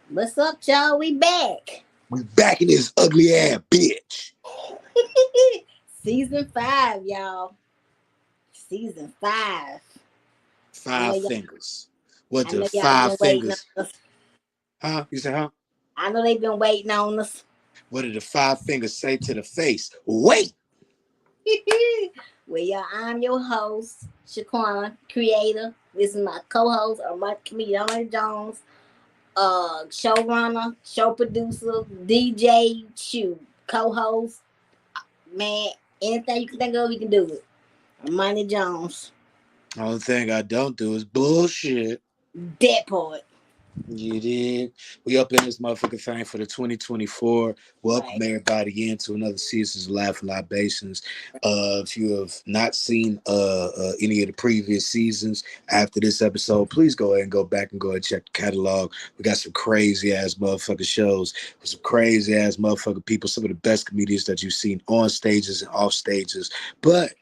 What's up, y'all? We back. We back in this ugly ass bitch. Season 5, y'all. Season 5. I know Five y'all. fingers. What I the know y'all five been waiting on fingers? us. Huh? You say huh? I know they've been waiting on us. What did the five fingers say to the face? Wait. Well, y'all, I'm your host, Shaquana, creator. This is my co-host, Armani Comedian Jones, showrunner, show producer, DJ, co-host. Man, anything you can think of, we can do it. Armani Jones. Only thing I don't do is bullshit. That part. You did. We up in this motherfucking thing for the 2024. Welcome Right. everybody into another season of Libations. If you have not seen any of the previous seasons after this episode, please go ahead and go back and go ahead and check the catalog. We got some crazy ass motherfucking shows with some crazy ass motherfucking people, some of the best comedians that you've seen on stages and off stages. But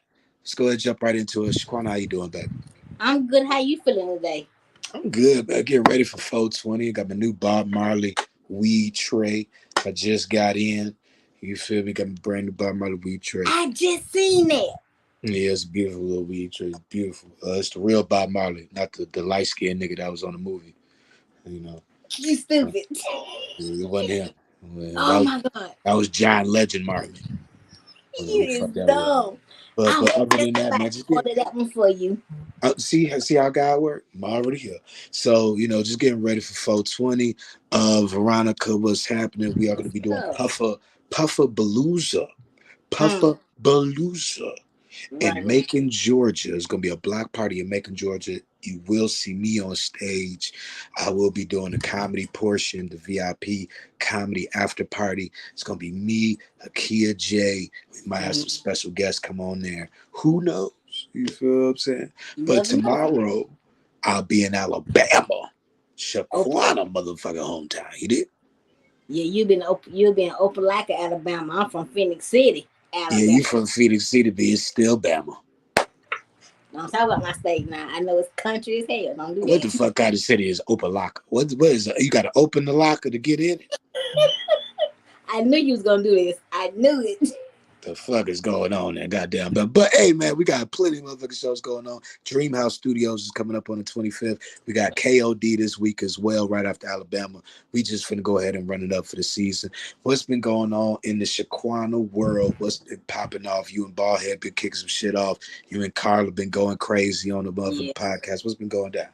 let's go ahead and jump right into it. Shaquana, how you doing, baby? I'm good. How you feeling today? I'm good, man. Getting ready for 420. Got my new Bob Marley weed tray. I just got in. You feel me? Got my brand new Bob Marley weed tray. I just seen that. Yeah, it's a beautiful little weed tray. It's beautiful. It's the real Bob Marley, not the light skinned nigga that was on the movie. You know, You stupid. it wasn't him. Well, Oh my god. that was John Legend Marley. I don't know You who the is fuck that was. dumb. But I was other just than that, about man, to just get order that one for you. see how God work. I'm already here. So, just getting ready for 420. Veronica, what's happening? We are going to What's be doing up? Puffer Balooza. Mm, Puffer Balooza in right. Macon, Georgia. It's going to be a block party in Macon, Georgia. You will see me on stage. I will be doing the comedy portion, the VIP comedy after party. It's going to be me, Akia J. We might have some Mm, special guests come on there. Who knows? You feel what I'm saying? you But never know. tomorrow, I'll be in Alabama. Okay. Shaquana motherfucking hometown. You did? Yeah, you've been Opelika, Alabama. I'm from Phoenix City, Yeah, Alabama. you from Phoenix City, but it's still Bama. Don't talk about my state now. I know it's country as hell. Don't do What that. the fuck kind of city is Opalaka? What is it? You got to open the locker to get in it? I knew you was gonna do this. I knew it. The fuck is going on there? Goddamn. But hey, man, we got plenty of motherfucking shows going on. Dreamhouse Studios is coming up on the 25th. We got KOD this week as well, right after Alabama. We just finna go ahead and run it up for the season. What's been going on in the Shaquana world? What's been popping off? You and Ballhead been kicking some shit off. You and Carla been going crazy on the motherfucking Yeah, podcast. What's been going down?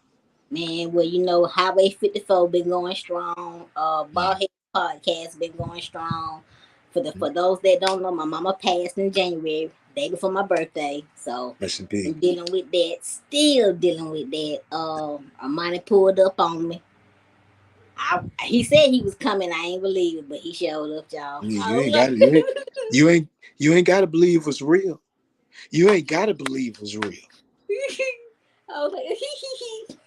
man. Well, Highway 54 been going strong. Mm-hmm. Ballhead Podcast been going strong. For those that don't know, my mama passed in January, day before my birthday. So Rest in peace. been dealing with that. Still dealing with that. Armani pulled up on me. He said he was coming. I ain't believe it, but he showed up, y'all. Yeah, I you ain't was got it. You ain't got to believe what's real. You ain't got to believe what's real. like, I was like,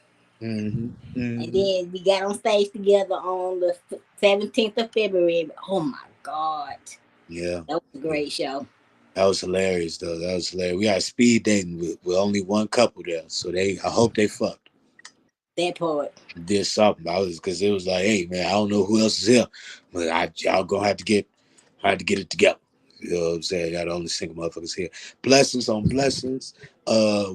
Mm-hmm. and Mm-hmm. then we got on stage together on the 17th of February. Oh my God. Yeah. That was a Yeah. great show. That was hilarious, though. That was hilarious. We got speed dating with only one couple there, so I hope they fucked. That part. Did something. Because it was like, hey man, I don't know who else is here, but y'all gonna have to get it together. You know what I'm saying? Y'all the only single motherfuckers here. Blessings on blessings.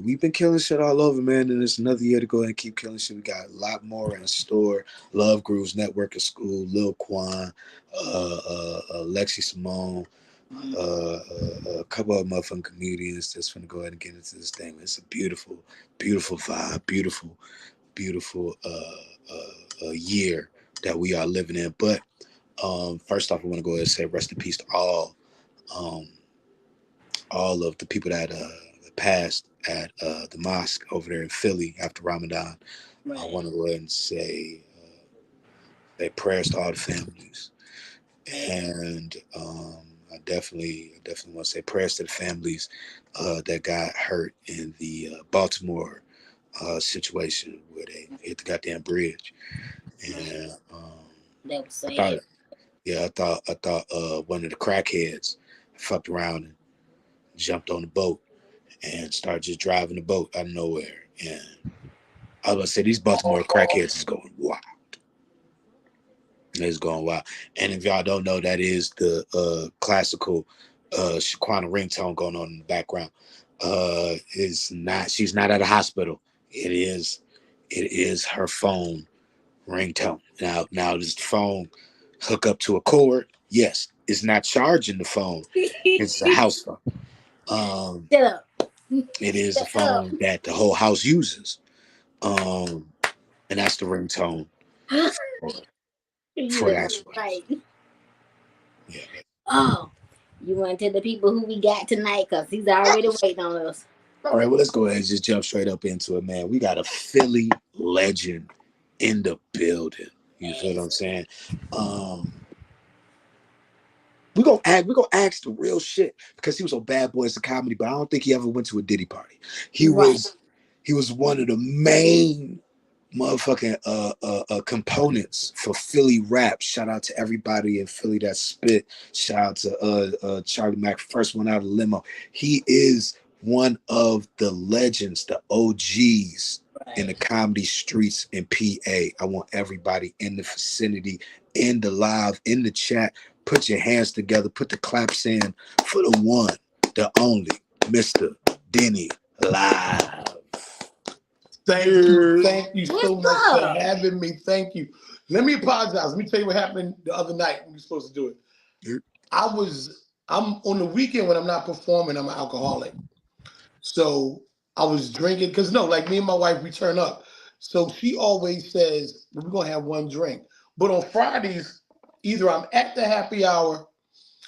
We've been killing shit all over, man, and it's another year to go ahead and keep killing shit. We got a lot more in store. Love Grooves Network of School, Lil Quan, Lexi Simone, a couple of motherfucking comedians that's gonna go ahead and get into this thing. It's a beautiful, beautiful vibe, beautiful year that we are living in. But first off, I want to go ahead and say rest in peace to um, all of the people that passed at the mosque over there in Philly after Ramadan. I Right. want to go ahead and say prayers to all the families, and I definitely want to say prayers to the families that got hurt in the Baltimore situation where they hit the goddamn bridge. Man, And that was I thought, sad. yeah, I thought one of the crackheads fucked around and jumped on the boat and started just driving the boat out of nowhere. And I was gonna say these Baltimore crackheads is going wild. It's going wild. And if y'all don't know, that is the classical Shaquana ringtone going on in the background. Is not she's not at a hospital. It is her phone ringtone. Now does the phone hook up to a cord? Yes. It's not charging the phone. It's a house phone. Um, Shut up. it is a Shut up. phone that the whole house uses. Um, and that's the ringtone for, for Yeah, that place. right. Yeah. Oh, you want to tell the people who we got tonight? Because he's already waiting on us. All right, well, let's go ahead and just jump straight up into it, man. We got a Philly legend in the building. You feel what I'm saying? Um, we gonna ask the real shit because he was on Bad Boys of Comedy, but I don't think he ever went to a Diddy party. He Right. was he was one of the main motherfucking components for Philly rap. Shout out to everybody in Philly that spit. Shout out to Charlie Mack, first one out of limo. He is one of the legends, the OGs in the Right. comedy streets in PA. I want everybody in the vicinity, in the live, in the chat. Put your hands together, put the claps in for the one, the only, Mr. Denny Live. Yeah. Thank you What's so much for up? having me. Thank you. Let me apologize. Let me tell you what happened the other night when we were supposed to do it. Yeah. I'm on the weekend when I'm not performing, I'm an alcoholic. So I was drinking because no, like me and my wife, we turn up. So she always says, "Well, we're gonna have one drink." But on Fridays, either I'm at the happy hour,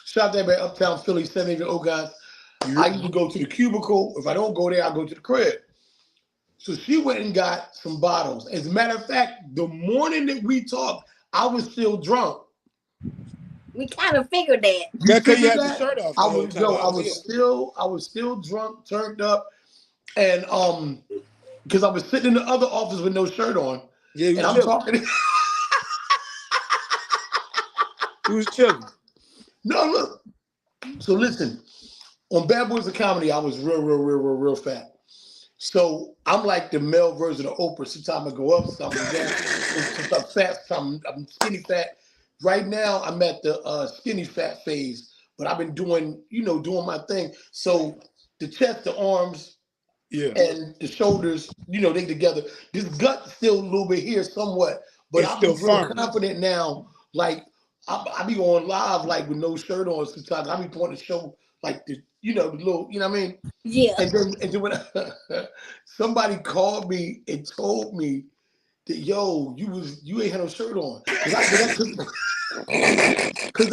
shout out to everybody Uptown Philly, 70 Ogons. I either go to the cubicle. If I don't go there, I go to the crib. So she went and got some bottles. As a matter of fact, the morning that we talked, I was still drunk. We kind of figured that. You Yeah, because you figured had your that? shirt off the whole time. I was here. I was still drunk, turned up, and because I was sitting in the other office with no shirt on, Yeah, he and was I'm chilling. talking. He was chilling. No, look. So listen, on Bad Boys of Comedy, I was real fat. So I'm like the male version of Oprah. Sometimes I go up, sometimes I go down. Sometimes I'm fat, sometimes I'm skinny fat. Right now, I'm at the skinny fat phase, but I've been doing, doing my thing. So the chest, the arms, Yeah. and the shoulders, they together. This gut still a little bit here somewhat, but It's I'll be still real firm. confident now. Like I be going live like with no shirt on sometimes. I be pointing to show like the little, you know what I mean? Yeah. And then when somebody called me and told me that yo, you ain't had no shirt on. Cause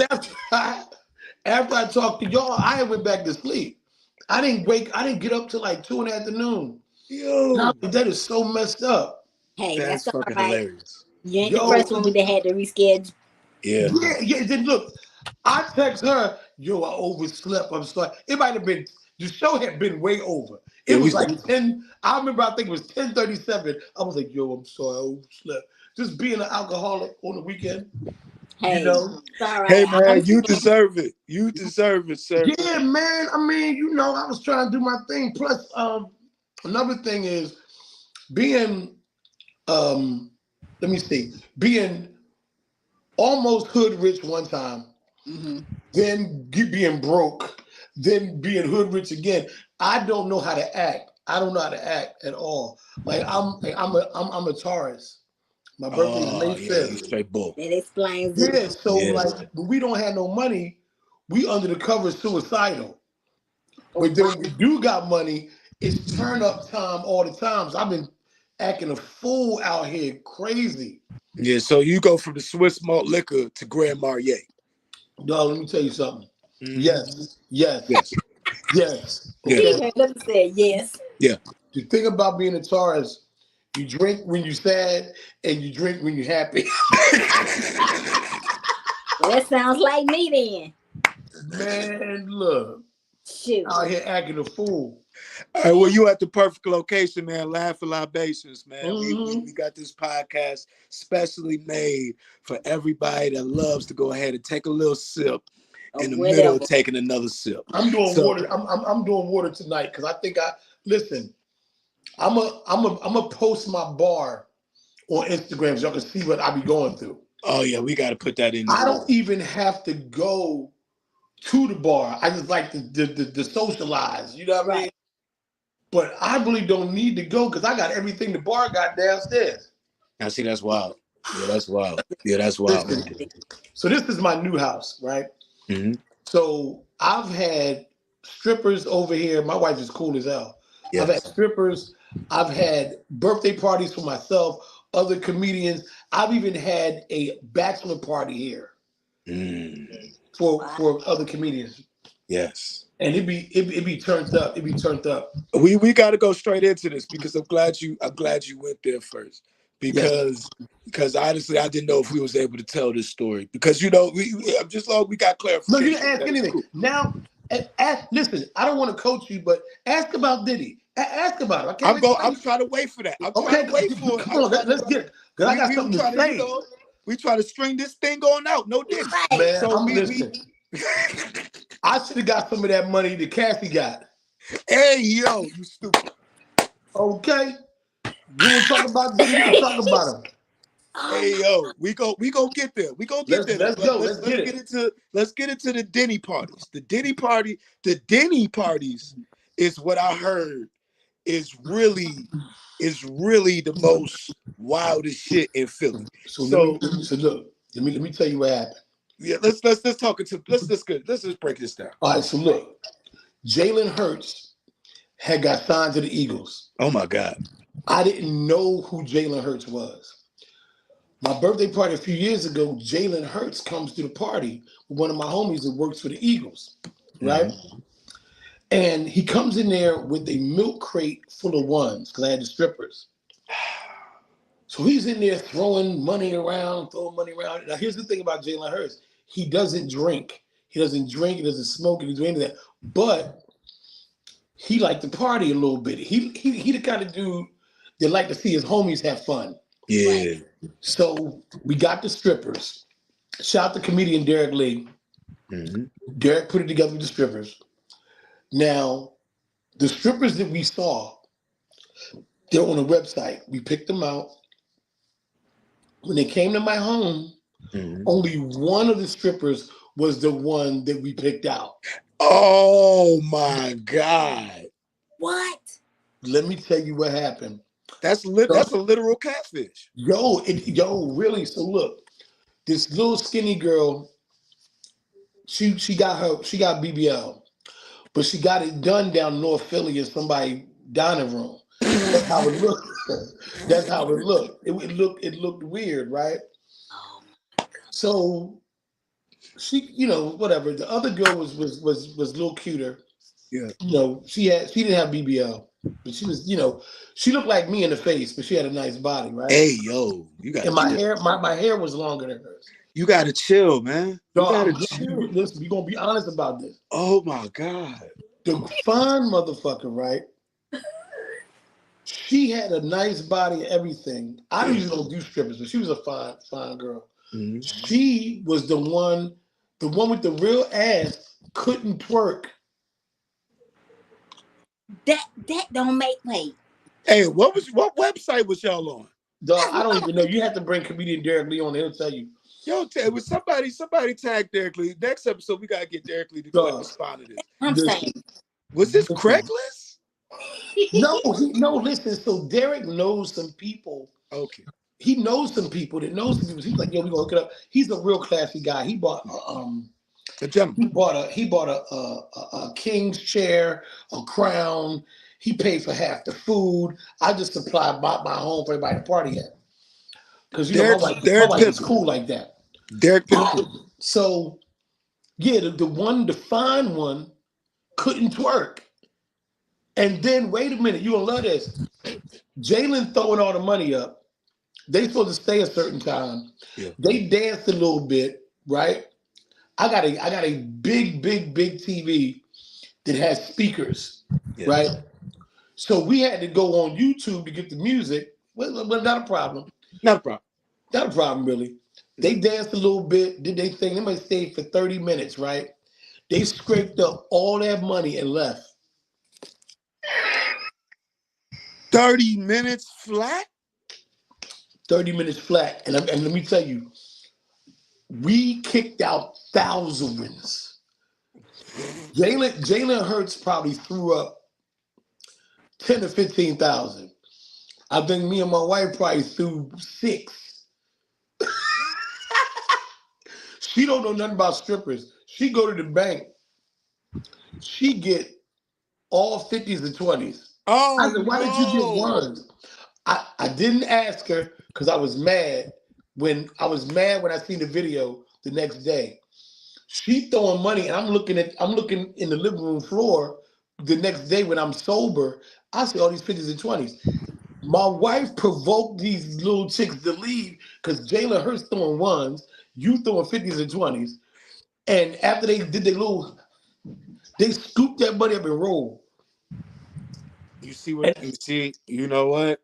after I talked to y'all, I went back to sleep. I didn't get up till like 2 in the afternoon. Yo. That is so messed up. Hey, that's That's all fucking right. hilarious. You ain't the Yo, first one we that had to reschedule. Yeah. yeah. Then look, I text her, yo, I overslept. I'm sorry. It might have been the show had been way over. Yeah, It we was like 10. I remember I think it was 10:37. I was like, yo, I'm sorry, I overslept. Just being an alcoholic on the weekend, you Hey, know. it's all Hey right. I man, you understand. deserve it. You deserve it, sir. Yeah, man. I mean, I was trying to do my thing. Plus, another thing is being um let me see, being almost hood rich one time, Mm-hmm. then being broke, then being hood rich again. I don't know how to act. I don't know how to act at all. Like I'm a Taurus. My birthday is Oh May yeah, you 5th. straight bull. That explains it. Yeah, so Yeah. like when we don't have no money, we under the covers suicidal. Oh, But then wow. when we do got money, it's turn up time all the times. I've been acting a fool out here, crazy. Yeah, so you go from the Swiss malt liquor to Grand Marnier. Dog, let me tell you something. Mm-hmm. Yes, yes, Yes. yes. Yes. He Okay. heard them say yes. Yeah. The thing about being a Taurus, you drink when you're sad and you drink when you're happy. Well, that sounds like me Man, look, then. Shoot. out here acting a fool. All right, well, you at the perfect location, man. Laugh for Libations, man. We Mm-hmm. got this podcast specially made for everybody that loves to go ahead and take a little sip in Of the middle of whatever. taking another sip. I'm doing So, water. I'm doing water tonight because I think I listen. I'm a post my bar on Instagram so y'all can see what I be going through. Oh yeah, we got to put that in I there. don't even have to go to the bar. I just like to socialize. You know what I mean? Right. But I really don't need to go because I got everything the bar got downstairs. Now see, that's wild. Yeah, that's wild. Yeah, that's wild right Listen, there. so this is my new house, right? Mm-hmm. So I've had strippers over here. My wife is cool as hell. I've had Yes. strippers. I've had birthday parties for myself, other comedians. I've even had a bachelor party here Mm. Wow. for other comedians. Yes. And it be turned up. It be turned up. We got to go straight into this because I'm glad you went there first Yes. because honestly I didn't know if we was able to tell this story because I'm just long we got No, you didn't clarification. ask That is anything. cool. Now, ask. Listen, I don't want to coach you, but ask about Diddy. Ask about it. I can't I'm wait to go. tell I'm you. trying to wait for that. I'm trying Okay, to wait for it. come I'm on. trying to. Let's get it. Cause I We got we something to trying to say, we try to string this thing on out. No diddy. Right. man. So I'm we listening. I should have got some of that money that Cassie got. hey yo, you stupid. Okay, you want to talk about Diddy? We can talk about him. Oh Hey my. yo, we gonna get there. We gonna get there. Let's But go. let's Let's let's get get it. into let's get into the Denny parties. The Denny parties is what I heard is really the most wildest shit in Philly. So So so look. Let me tell you what happened. yeah, let's talk into let's just break this down. All right. So look, Jalen Hurts had got signed to the Eagles. Oh my God. I didn't know who Jalen Hurts was. My birthday party a few years ago, Jalen Hurts comes to the party with one of my homies that works for the Eagles, right? Hmm. And he comes in there with a milk crate full of ones because I had the strippers. So he's in there throwing money around, throwing money around. Now, here's the thing about Jalen Hurts: he doesn't drink. He doesn't drink. He doesn't smoke. He doesn't do any of that. But he liked to party a little bit. He the kind of dude that like to see his homies have fun. Right. Yeah. So we got the strippers. Shout out to comedian Derek Lee. Hmm. Derek put it together with the strippers. Now, the strippers that we saw, they're on a website. We picked them out. When they came to my home, Hmm. only one of the strippers was the one that we picked out. Oh my God. What? Let me tell you what happened. That's a literal catfish. Yo, really. So look, this little skinny girl, she got BBL, but she got it done down North Philly in somebody dining room. That's how it looked. That's how it looked. It looked weird, right? Oh So she, whatever. The other girl was a little cuter. Yeah. She didn't have BBL, but she was, she looked like me in the face, but she had a nice body, right? Hey yo, you gotta And my chill. hair, my hair was longer than hers. You gotta chill, man. You So gotta chill. listen, we're gonna be honest about this. Oh my God. The fine motherfucker, right? She had a nice body and everything. I Yeah. usually don't do strippers, but she was a fine girl. Hmm. She was the one with the real ass couldn't twerk. that don't make wait. Hey, what website was y'all on? Dog, That's I don't what even know. You have to bring comedian Derek Lee on. He'll tell you. Yo, it was somebody tagged Derek Lee. Next episode, we gotta get Derek Lee to Dog, respond to this. I'm saying. listen, Was this listen. Craigslist? No, listen. So Derek knows some people. Okay. He knows some people that knows some people. He's like, yo, we gonna hook it up. He's a real classy guy. A gentleman. He bought a king's chair, a crown. He paid for half the food. I just supplied my home for everybody to party at. Because my Derek wife, my Derek wife is Pimpin. cool like that. Derek Pimpin. So yeah, the fine one couldn't twerk. And then wait a minute, you gonna love this. Jalen throwing all the money up. They supposed to stay a certain time. Yeah. They danced a little bit, right? I got a big TV that has speakers, Yeah. right? So we had to go on YouTube to get the music. Well, not a problem. Not a problem. Not a problem, really. They danced a little bit, did they thing. They might stay for 30 minutes, right? They scraped up all that money and left. 30 minutes flat? 30 minutes flat. And let me tell you, We kicked out thousands. Jalen Hurts probably threw up 10 to 15,000. I think me and my wife probably threw six. She don't know nothing about strippers. She go to the bank. She get all 50s and 20s. I Oh said, why did you get no! ones? I didn't ask her because I was mad when I seen the video the next day. She throwing money and I'm looking in the living room floor the next day when I'm sober. I see all these 50s and 20s. My wife provoked these little chicks to leave because Jalen Hurts throwing ones, you throwing 50s and 20s. And after they did they scooped that money up and rolled. You see what And you see? You know what?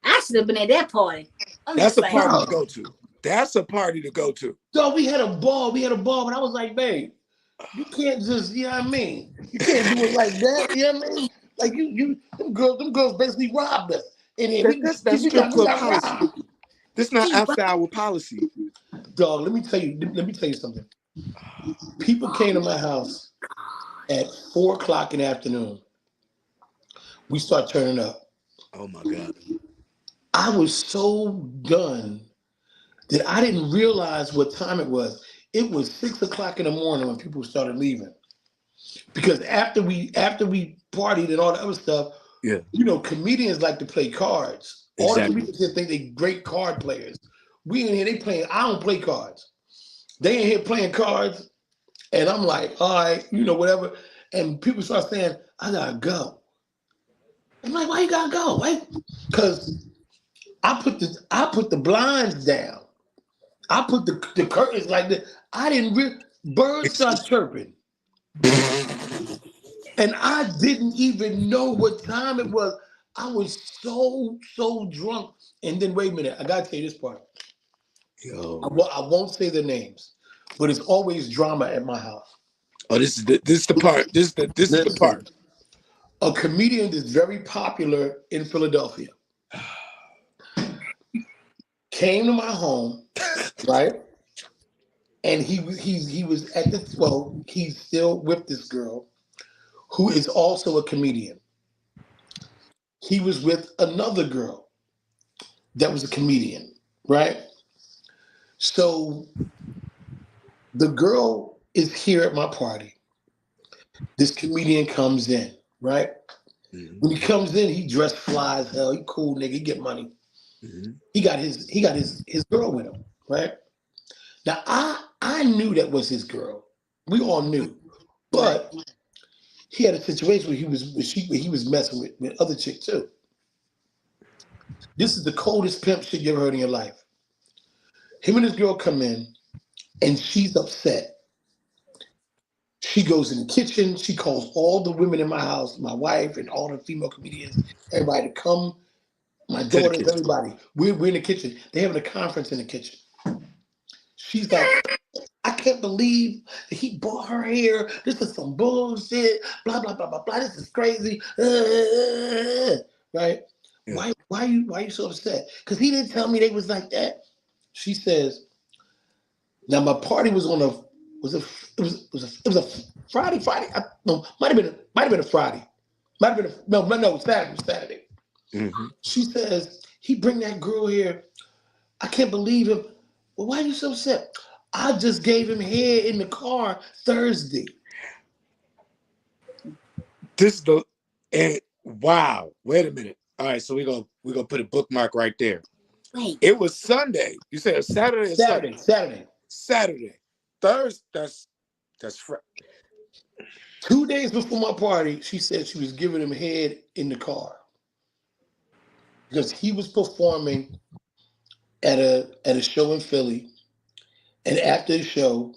I should have been at that party. I'm That's just a saying. party to dog, go to. That's a party to go to. dog, we had a ball. We had a ball, but I was like, babe, you can't just, you know what I mean? You can't do it like that, you know what I mean? Like them girls basically robbed us. And then That's not we strip got we club got policy. robbed. This not He after hour policy. Dog, let me tell you something. People came to my house at 4 o'clock in the afternoon. We start turning up. Oh my god. I was so done that I didn't realize what time it was. It was 6 o'clock in the morning when people started leaving. Because after we partied and all the other stuff, Yeah, comedians like to play cards. All the exactly. comedians here think they great card players. We in here, they playing, I don't play cards. They in here playing cards, and I'm like, all right, whatever. And people start saying, I gotta go. I'm like, why you gotta go? Why? Because I put the blinds down. I put the curtains like this. I didn't birds It's, start chirping. And I didn't even know what time it was. I was so drunk. And then wait a minute, I gotta tell you this part. yo. I won't say the names, but it's always drama at my house. Oh, this is the part. This is the Listen, part. a comedian that's very popular in Philadelphia came to my home, right? And he was at the he's still with this girl who is also a comedian. He was with another girl that was a comedian, right? So the girl is here at my party. This comedian comes in, right? Hmm. When he comes in, he dressed fly as hell. He cool nigga, he get money. Hmm. He got his girl with him, right? Now I knew that was his girl. We all knew. right. But he had a situation where he was messing with other chick too. This is the coldest pimp shit you ever heard in your life. Him and his girl come in and she's upset. She goes in the kitchen. She calls all the women in my house, my wife and all the female comedians, everybody to come, my To the daughters, kitchen. everybody. We're in the kitchen. They're having a conference in the kitchen. She's like, I can't believe that he bought her hair. This is some bullshit. Blah blah blah blah blah. This is crazy. Right? Yeah. Why you so upset? Because he didn't tell me they was like that. She says, now my party was on a was a it was a Friday. No, might have been a Friday. Might have been no Saturday. Hmm. She says he bring that girl here. I can't believe him. Well, why are you so upset? I just gave him head in the car Thursday. This the and wow. Wait a minute. All right, so we're gonna put a bookmark right there. Wait. It was Sunday. You said Saturday or Sunday? Saturday. Saturday. Thursday. That's Friday. 2 days before my party, she said she was giving him head in the car because he was performing at a show in Philly, and after the show,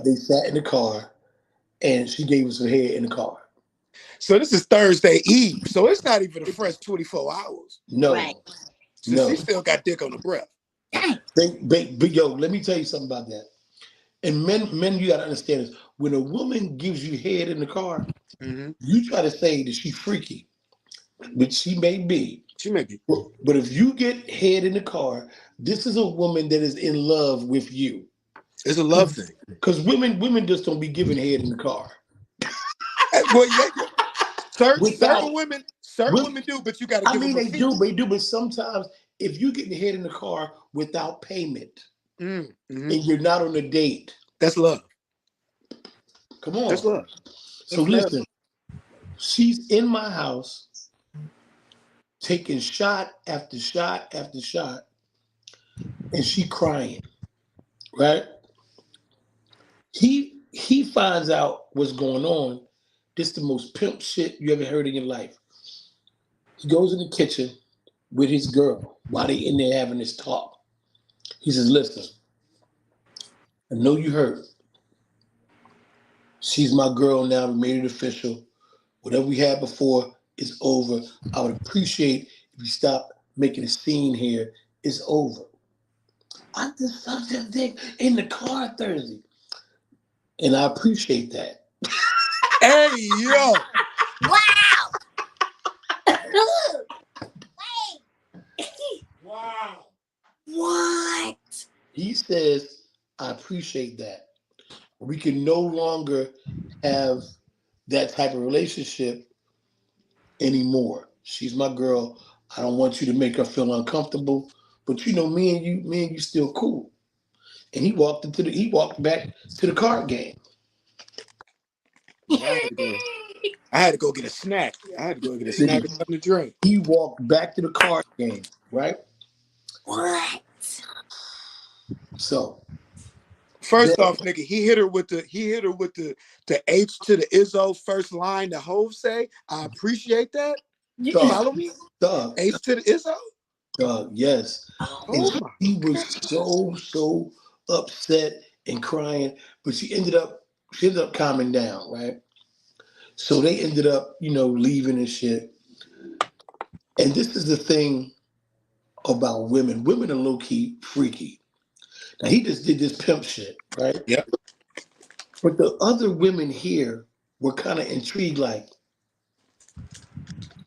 they sat in the car, and she gave him some head in the car. So this is Thursday Eve. So it's not even a fresh 24 hours. Right. No, So she no. still got dick on the breath. Dang. But yo, let me tell you something about that. And men, you gotta understand this. When a woman gives you head in the car, Hmm. you try to say that she's freaky, which she may be. She may be. But if you get head in the car, this is a woman that is in love with you. It's a love thing. Because women just don't be giving head in the car. Well, yeah, yeah. Without Certain with, women do, but you got to I give mean them a they fee. do, they do, but sometimes if you get head in the car without payment Mm-hmm. and you're not on a date, That's love. come That's on. love. So That's love. listen, she's in my house taking shot after shot after shot, and she crying, right? He finds out what's going on. This the most pimp shit you ever heard in your life. He goes in the kitchen with his girl while they in there having this talk. He says, "Listen, I know you heard. She's my girl now. We made it official. Whatever we had before is over. I would appreciate if you stop making a scene here. It's over." I just sucked that dick in the car Thursday, and I appreciate that. Hey, yo. Wow. Wow. What? He says, "I appreciate that. We can no longer have that type of relationship anymore. She's my girl. I don't want you to make her feel uncomfortable. But you know, me and you still cool." And he walked back to the card game. Man, I had to go get a snack. I had to go get a snack and something to drink. He walked back to the card game, right? What? So First then, off, nigga, he hit her with the H to the Izzo first line the Hove say. I appreciate that. You Doug, follow me? Doug, H to the Izzo? Doug, yes. And Oh my she was God. so upset and crying, but she ended up calming down, right? So they ended up, leaving and shit. And this is the thing about women. Women are low key freaky. Now he just did this pimp shit, right? Yep. But the other women here were kind of intrigued, like,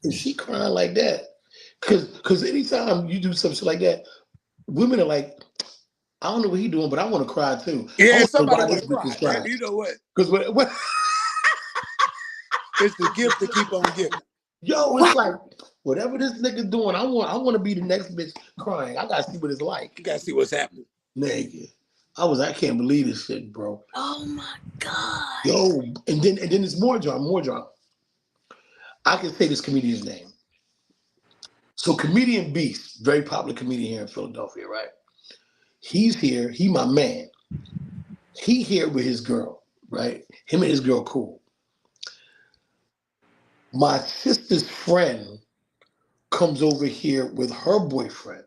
is she crying like that? Because anytime you do some shit like that, women are like, I don't know what he doing, but I want to cry too. I Yeah, want to know somebody why want this to bitch cry, is man. crying. You know what? Because It's the gift to keep on giving. yo, it's What? like whatever this nigga doing, I want to be the next bitch crying. I gotta see what it's like. You gotta see what's happening. Nigga. I can't believe this shit, bro. Oh my God. Yo, and then it's more drama, more drama. I can say this comedian's name. So comedian Beast, very popular comedian here in Philadelphia, right? He's here. He my man. He here with his girl, right? Him and his girl cool. My sister's friend comes over here with her boyfriend.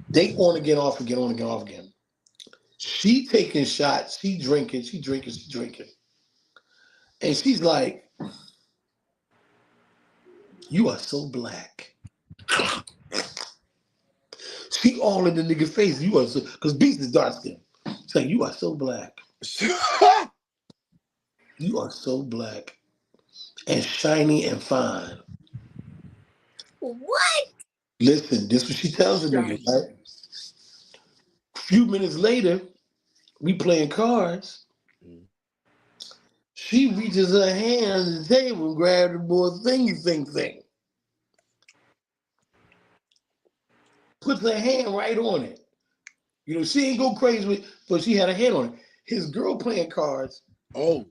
They on again, off again, on again, off again. She taking shots, she drinking, she drinking, she drinking. And she's like, "You are so black." She all in the nigga face. You are so, because Beast is dark skin. She's like, "You are so black. You are so black and shiny and fine." What? Listen, this is what she tells the nigga, Shiny. right? A few minutes later, we playing cards. She reaches her hand on the table and grabs the boy thing. Puts her hand right on it. She ain't go crazy with, but she had a hand on it. His girl playing cards Oh.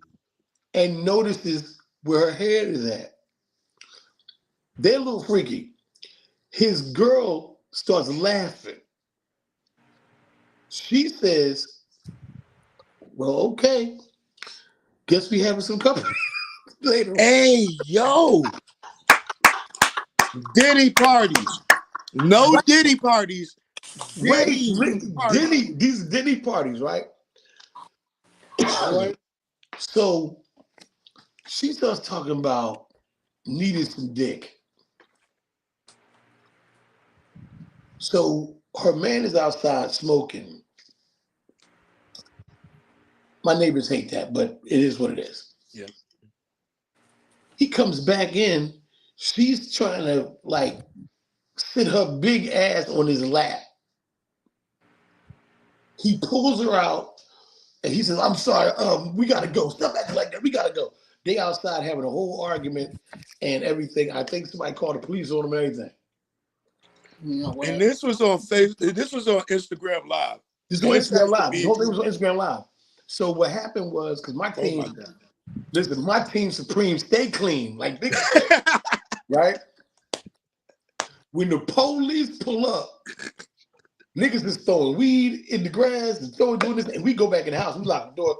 and notices where her head is at. They're a little freaky. His girl starts laughing. She says, "Well, okay. Guess we having some company later." Hey, yo. Diddy parties. No Diddy parties. Diddy parties. These Denny parties, right? Boy. So she starts talking about needing some dick. So her man is outside smoking. My neighbors hate that, but it is what it is. Yeah. He comes back in. She's trying to like sit her big ass on his lap. He pulls her out and he says, "I'm sorry, we gotta go. Stop acting like that. We gotta go." They outside having a whole argument and everything. I think somebody called the police on them and everything. You know what? And this was on Facebook. This was on Instagram Live. This was on This Instagram has to Live. This be. whole thing was on Instagram Live. So what happened was, because my Oh my team, God. listen, my team Supreme stay clean, like niggas say, right? When the police pull up, niggas is throwing weed in the grass and doing this, and we go back in the house. We lock the door.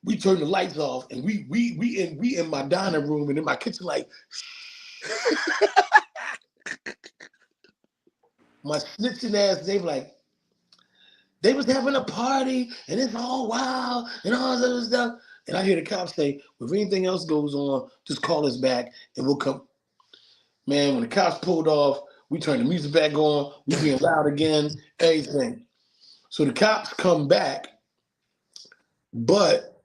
We turn the lights off, and we in my dining room and in my kitchen, like my snitching ass. They was having a party, and it's all wild and all this other stuff. And I hear the cops say, "Well, if anything else goes on, just call us back, and we'll come." Man, when the cops pulled off, we turned the music back on. We being loud again, everything. So the cops come back, but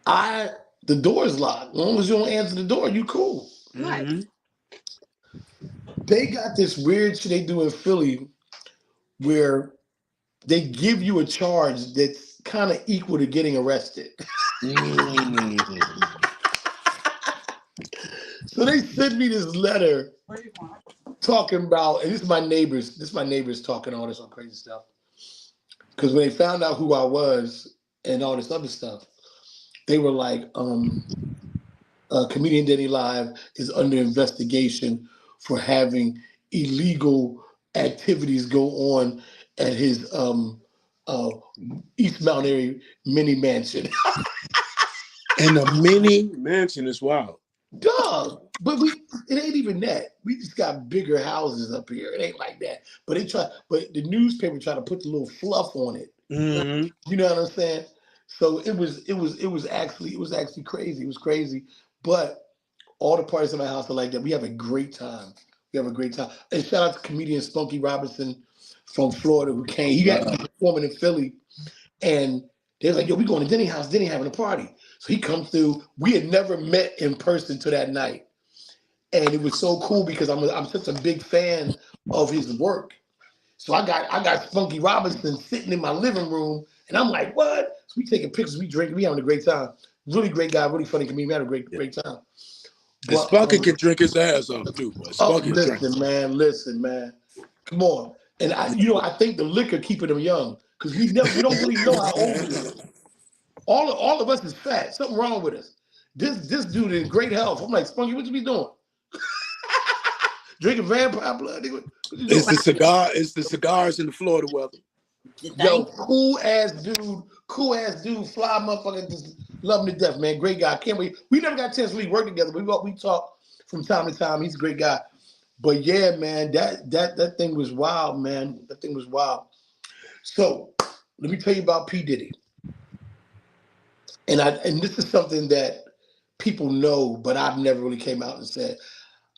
the door's locked. As long as you don't answer the door, you cool. Right. Mm-hmm. They got this weird shit they do in Philly where they give you a charge that's kind of equal to getting arrested. Mm-hmm. So they sent me this letter talking about, and this is my neighbors talking all this on crazy stuff. Because when they found out who I was and all this other stuff, they were like, comedian Denny Live is under investigation for having illegal activities go on at his uh, East Mount area mini mansion. And the mini mansion is wild. Dog. But it ain't even that. We just got bigger houses up here. It ain't like that. But the newspaper try to put the little fluff on it. Mm-hmm. You know what I'm saying? So it was actually crazy. It was crazy. But all the parties in my house are like that. We have a great time. We have a great time. And shout out to comedian Spunky Robinson from Florida who came. He got performing in Philly. And they was like, "Yo, we going to Denny house. Denny having a party." So he comes through. We had never met in person till that night. And it was so cool because I'm such a big fan of his work. So I got Spunky Robinson sitting in my living room, and I'm like, "What?" So we taking pictures, we drinking, we having a great time. Really great guy, really funny comedian. We had a great time. And But Spunky can drink his ass off too, boy. Spunky drink. listen, man, come on. And I think the liquor keeping him young because we don't really know how old he is. All of us is fat. Something wrong with us. This dude in great health. I'm like, "Spunky, what you be doing? Drinking vampire blood? Nigga, what you It's doing?" the cigar. It's the cigars in the Florida weather. Yo, cool ass dude, fly motherfucker, just love him to death, man. Great guy. Can't wait. We never got a chance to really work together. We talk from time to time. He's a great guy. But yeah, man, that thing was wild, man. That thing was wild. So let me tell you about P. Diddy. And this is something that people know, but I've never really came out and said.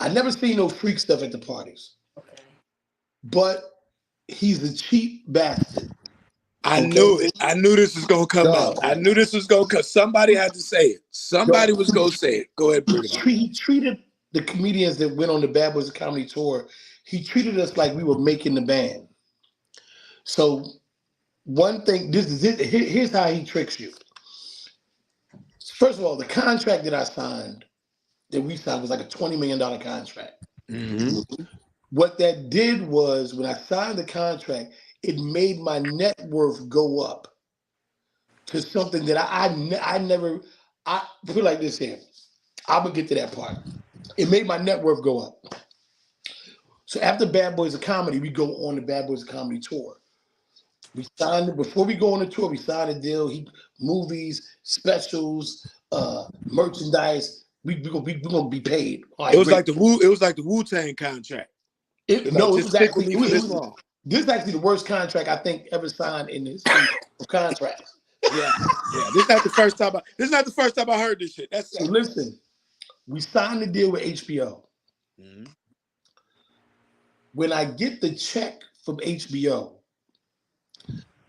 I never seen no freak stuff at the parties. Okay. But he's a cheap bastard. I Okay? knew it. I knew this was gonna come out. Dog. I knew this was gonna come. Somebody had to say it. Somebody Dog. was gonna say it. Go ahead, bring it on. He treated the comedians that went on the Bad Boys Comedy Tour, he treated us like we were making the band. So one thing, this is it. Here's how he tricks you. First of all, the contract that we signed was like a $20 million contract. Mm-hmm. What that did was when I signed the contract, it made my net worth go up to something that I never, I put it like this here. I'm gonna get to that part. It made my net worth go up. So after Bad Boys of Comedy, we go on the Bad Boys of Comedy tour. We signed it before we go on the tour. We signed a deal. Movies, specials, merchandise. We gonna be paid. All right, It was great. like the Wu. It was like the Wu-Tang contract. No, it just was stick with actually me for this long. this is actually the worst contract I think ever signed in the history of contracts. Yeah. This is not the first time. This is not the first time I heard this shit. That's So listen, we signed the deal with HBO. Mm-hmm. When I get the check from HBO,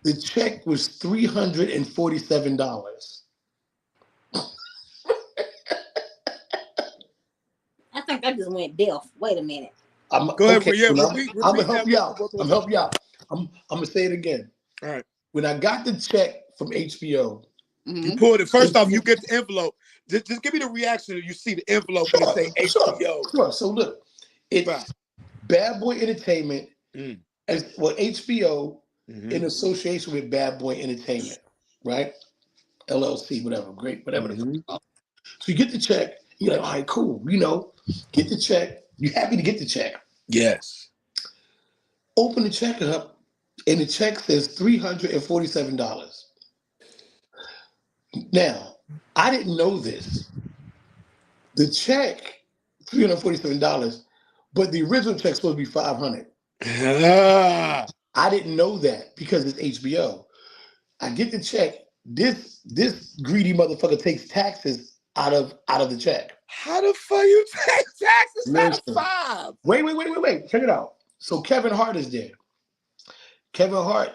the check was $347. I think I just went deaf. Wait a minute. I'm Go ahead. okay. Yeah, I'm gonna repeat help that you one out. more I'm time. help you out. I'm gonna say it again. All right. When I got the check from HBO, You Mm-hmm. pulled it. First off, you HBO get the envelope. Just give me the reaction. You see the envelope and it sure, say sure, HBO. sure. So look, Right. it's Bad Boy Entertainment Mm. as well HBO Mm-hmm. in association with Bad Boy Entertainment, right? LLC, whatever, great, whatever the fuck. Mm-hmm. So you get the check, you're like, all right, cool, get the check. You happy to get the check. Yes. Open the check up, and the check says $347. Now, I didn't know this. The check, $347, but the original check's supposed to be 500. Ah. I didn't know that because it's HBO. I get the check. This greedy motherfucker takes taxes out of the check. How the fuck you take taxes out of Listen. five? Wait. Check it out. So Kevin Hart is there. Kevin Hart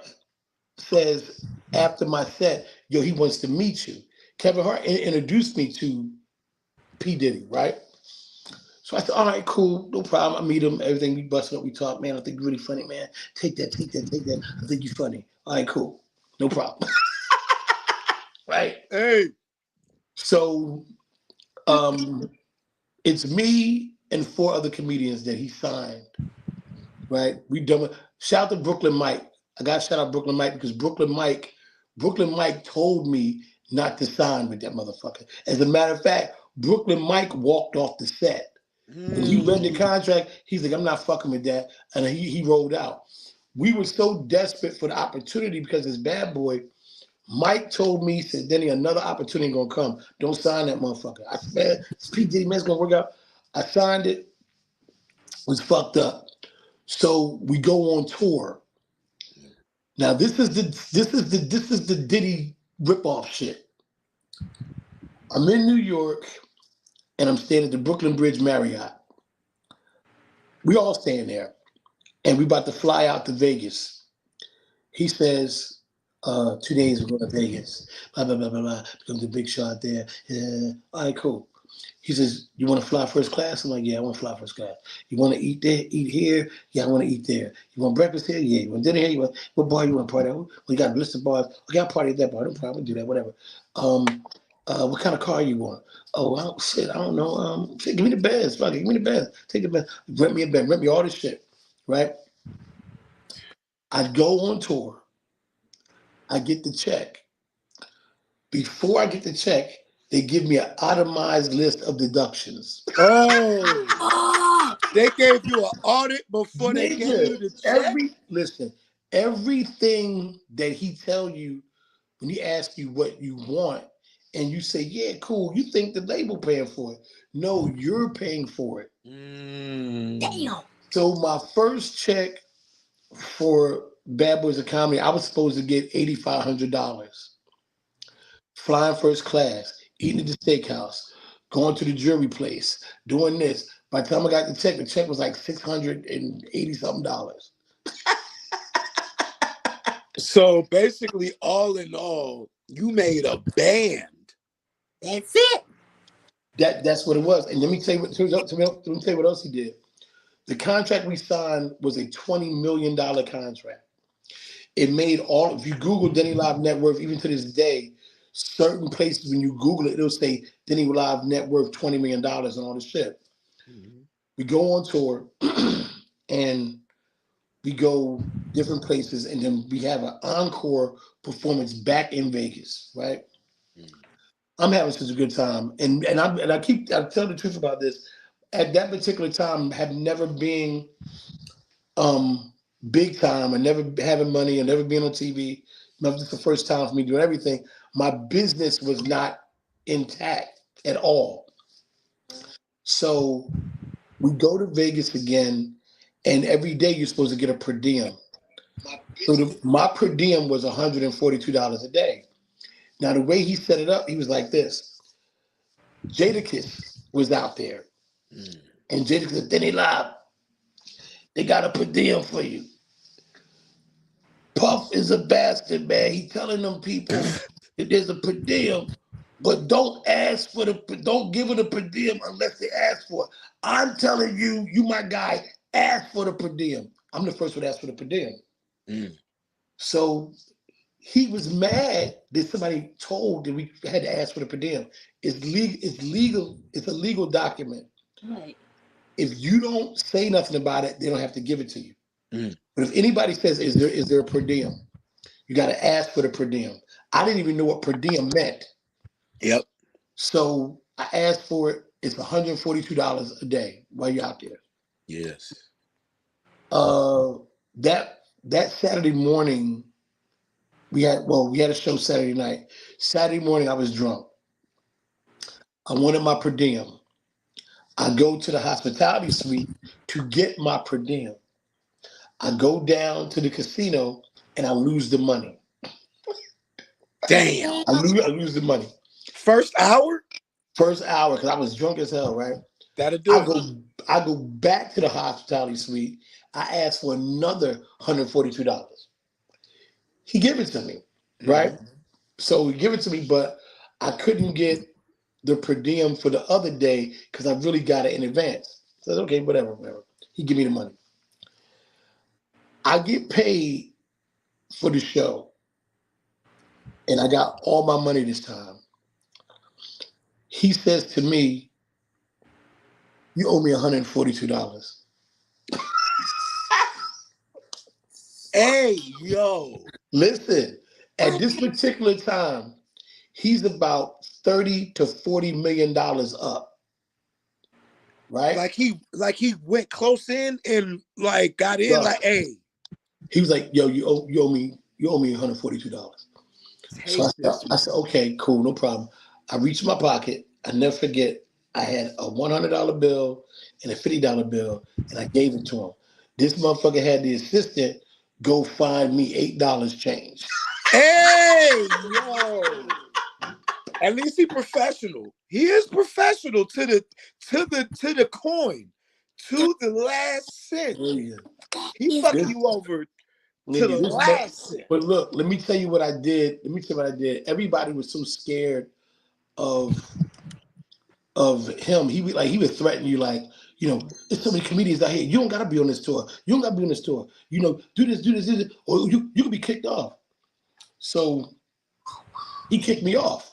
says after my set, yo, he wants to meet you. Kevin Hart introduced me to P. Diddy, right? So I said, all right, cool, no problem. I meet him, everything, we busting up, we talk, man, I think you're really funny, man. Take that. I think you're funny. All right, cool. No problem. Right? Hey. So it's me and four other comedians that he signed, right? We done with, shout out to Brooklyn Mike. I got to shout out Brooklyn Mike because Brooklyn Mike told me not to sign with that motherfucker. As a matter of fact, Brooklyn Mike walked off the set. When he read the Mm. contract, he's like, I'm not fucking with that. And he rolled out. We were so desperate for the opportunity because this bad boy, Mike told me, he said, Denny, another opportunity gonna come. Don't sign that motherfucker. I said, man, this P. Diddy man's gonna work out. I signed it, was fucked up. So we go on tour. Now this is the Diddy ripoff shit. I'm in New York and I'm staying at the Brooklyn Bridge Marriott. We all staying there. And we about to fly out to Vegas. He says, 2 days we're going to Vegas. Blah, blah, blah, blah, blah. Becomes a big shot there. Yeah. All right, cool. He says, you want to fly first class? I'm like, yeah, I want to fly first class. You want to eat there, eat here? Yeah, I want to eat there. You want breakfast here? Yeah. You want dinner here? What bar you want to party at? We got a list of bars. Okay, I'll party at that bar. No problem. Do that, whatever. What kind of car you want? Oh, well, shit, I don't know. Shit, give me the best. Fuck it, give me the best. Take the best. Rent me a bed. Rent me all this shit. Right? I go on tour. I get the check. Before I get the check, they give me an itemized list of deductions. Oh. Oh, They gave you an audit before they gave Nigga, you the check? everything that he tell you when he asks you what you want, and you say, yeah, cool, you think the label paying for it. No, you're paying for it. Mm. damn. So my first check for Bad Boys of Comedy, I was supposed to get $8,500. Flying first class, eating at the steakhouse, going to the jewelry place, doing this. By the time I got the check was like $680 something dollars. So basically, all in all, you made a band. That's it. That's what it was. And let me tell you what else he did. The contract we signed was a $20 million contract. It made all. If you Google Denny Live Net Worth, even to this day, certain places when you Google it, it'll say Denny Live Net Worth $20 million and all this shit. Mhm. We go on tour and we go different places, and then we have an encore performance back in Vegas, right? Mm. I'm having such a good time, I tell the truth about this. At that particular time, have never been um big time and never having money and never being on TV. This is the first time for me doing everything. My business was not intact at all. So we go to Vegas again, and every day you're supposed to get a per diem. So my per diem was $142 a day. Now the way he set it up, he was like this. Jadakiss was out there, Mm. and Jadakiss said, "Denny Live, they got a per diem for you." Puff is a bastard, man. He telling them people that there's a per diem. But don't don't give it a per diem unless they ask for it. I'm telling you, you my guy, ask for the per diem. I'm the first one to ask for the per diem. Mm. So he was mad that somebody told that we had to ask for the per diem. It's legal. It's legal. It's a legal document. Right. If you don't say nothing about it, they don't have to give it to you. Mm. But if anybody says, is there a per diem? You got to ask for the per diem. I didn't even know what per diem meant. Yep. So I asked for it. It's $142 a day while you're out there. Yes. Uh, that Saturday morning, we had a show Saturday night. Saturday morning, I was drunk. I wanted my per diem. I go to the hospitality suite to get my per diem. I go down to the casino and I lose the money. Damn. I lose the money. First hour? First hour, because I was drunk as hell, right? That'll I do it. go I go back to the hospitality suite. I ask for another $142. He give it to me, right? Mm-hmm. So he give it to me, but I couldn't get the per diem for the other day because I really got it in advance. So I said, okay, whatever. He give me the money. I get paid for the show, and I got all my money this time. He says to me, "You owe me $142." Hey, yo. Listen, at What? this particular time, he's about 30 to $40 million up, right? Like he went close in and like got in Bro, like, hey, he was like, "Yo, you owe me $142." So take this, I man. said, "Okay, cool, no problem." I reached my pocket. I never forget. I had a $100 bill and a $50 bill, and I gave it to him. This motherfucker had the assistant go find me $8 change. Hey, yo. At least he professional. He is professional to the coin, to the last cent. Nigga, He Is fucking this you over to the nigga, this month. last cent. But look, let me tell you what I did. Let me tell you what I did. Everybody was so scared of him. He would threaten you like, there's so many comedians out here. You don't gotta be on this tour. You don't gotta be on this tour. Do this, or you could be kicked off. So he kicked me off.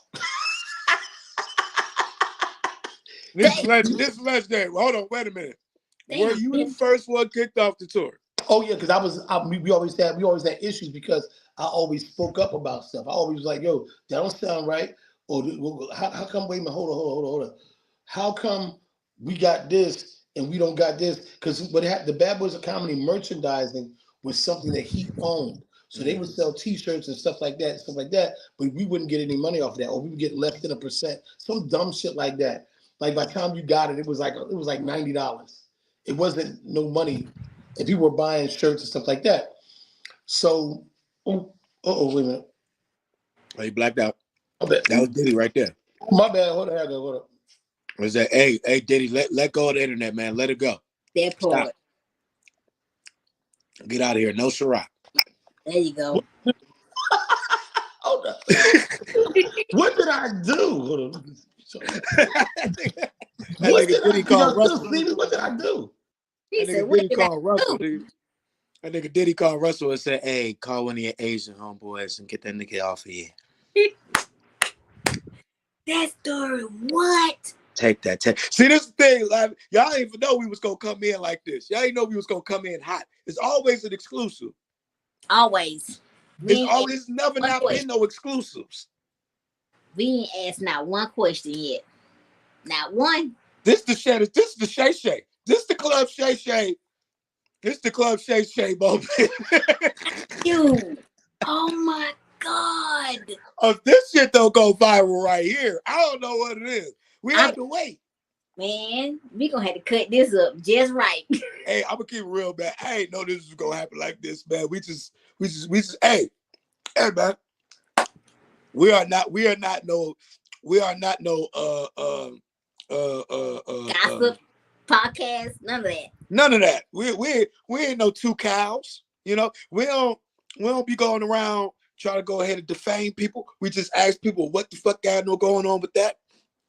This legendary. Hold on, wait a minute. Were damn. you the first one kicked off the tour? Oh yeah, because we always had issues because I always spoke up about stuff. I always was like, yo, that don't sound right. Or how come? Wait a minute, hold on. How come we got this and we don't got this? Because the Bad Boys of Comedy merchandising was something that he owned. So they would sell T-shirts and stuff like that, but we wouldn't get any money off of that, or we would get less than 1%, some dumb shit like that. Like by the time you got it, it was like $90. It wasn't no money, and people were buying shirts and stuff like that. So, wait a minute. Oh, he blacked out. My bad. That was Diddy right there. My bad. Hold up. Was that, hey, Diddy, let go of the internet, man. Let it go. That Stop. part. Get out of here. No Ciroc. There you go. Hold up. What did I do? Hold on. that What nigga did I Diddy do? called Y'all still Russell. see me? What did I do? He That said, nigga what Diddy did I called Russell, do? dude. That nigga Diddy called Russell and said, hey, call one of your Asian homeboys and get that nigga off of here. That story, what? Take that. See, this thing, like, y'all didn't even know we was going to come in like this. Y'all didn't know we was going to come in hot. It's always an exclusive. Always. It's never one not question. been no exclusives. We ain't asked not one question yet. Not one. This the Shay Shay. This the Club Shay Shay. This the Club Shay Shay moment. You. Oh my God. If this shit don't go viral right here, I don't know what it is. We have to wait. Man, we gonna have to cut this up just right. Hey, I'm gonna keep it real, man. I ain't know this was gonna happen like this, man. We just, hey, man. We are not no Gossip, podcast, none of that. none of that. We ain't no two cows. We don't be going around try to go ahead and defame people. We just ask people what the fuck got no going on with that.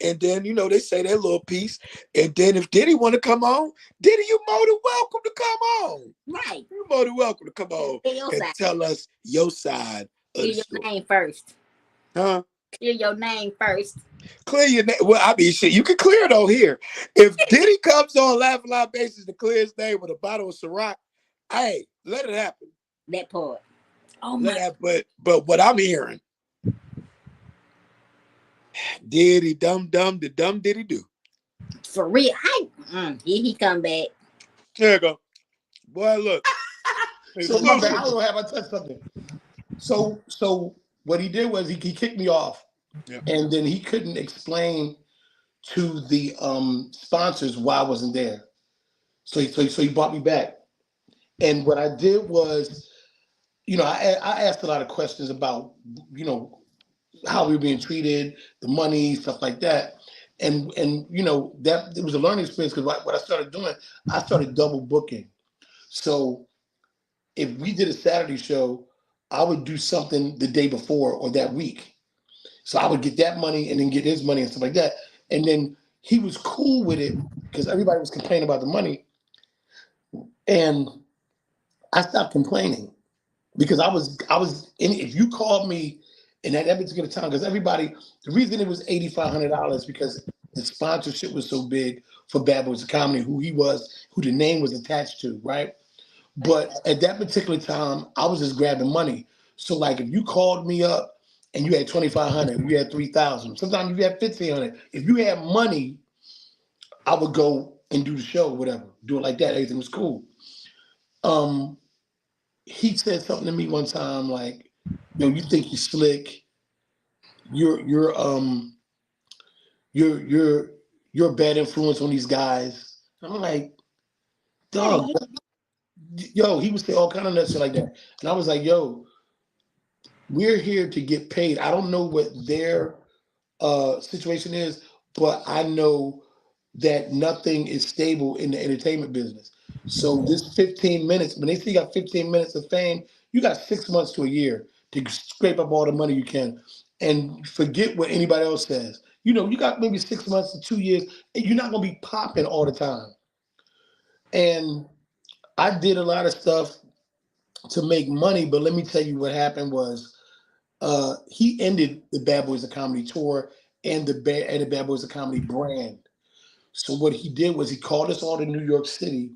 And then, they say their little piece. And then if Denny want to come on, Denny, you more than welcome to come on. Right. You more than welcome to come on and Side. tell us your side of Clear the your story. name first. Huh? Clear your name first. Clear your name. Well, I mean, shit, you can clear it on here. If Denny comes on Lifeline basis to clear his name with a bottle of Ciroc, hey, let it happen. That part. Oh Let my. that. But what I'm hearing, diddy the dumb diddy do. For real. Here he come back. There you go. Boy, look. So my bad. I don't know have I touched something. So what he did was he kicked me off, Yeah. and then he couldn't explain to the sponsors why I wasn't there. So he brought me back. And what I did was, I asked a lot of questions about, how we were being treated, the money, stuff like that. And that it was a learning experience because what I started doing, I started double booking. So if we did a Saturday show, I would do something the day before or that week. So I would get that money and then get his money and stuff like that. And then he was cool with it because everybody was complaining about the money. And I stopped complaining because I was in, if you called me in that particular time, because the reason it was $8,500 because the sponsorship was so big for Bad Boys of Comedy, who the name was attached to, right? But at that particular time, I was just grabbing money. So like if you called me up and you had 2,500, you had 3,000, sometimes you had 1,500. If you had money, I would go and do the show, whatever, do it like that. Everything was cool. Um, he said something to me one time like, "Yo, you think you're slick? You're you're um you're you're you're a bad influence on these guys." I'm like, "Dog, yo." He would say all kind of nuts shit like that, and I was like, "Yo, we're here to get paid. I don't know what their situation is, but I know that nothing is stable in the entertainment business. So this 15 minutes, when they see you got 15 minutes of fame, you got 6 months to a year to scrape up all the money you can and forget what anybody else says. You got maybe 6 months to 2 years, and you're not gonna be popping all the time." And I did a lot of stuff to make money, but let me tell you what happened was he ended the Bad Boys of Comedy tour and the Bad Boys of Comedy brand. So what he did was he called us all to New York City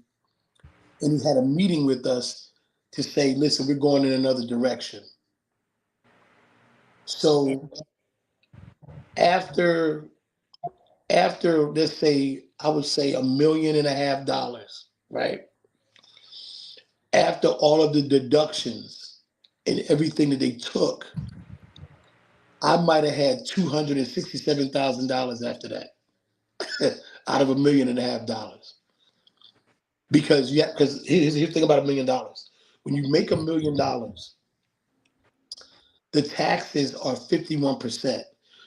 and he had a meeting with us to say, "Listen, we're going in another direction." So after let's say I would say $1.5 million, right? After all of the deductions and everything that they took, I might have had $267,000 after that out of $1.5 million. Because here's the thing about $1 million. When you make $1 million, the taxes are 51%.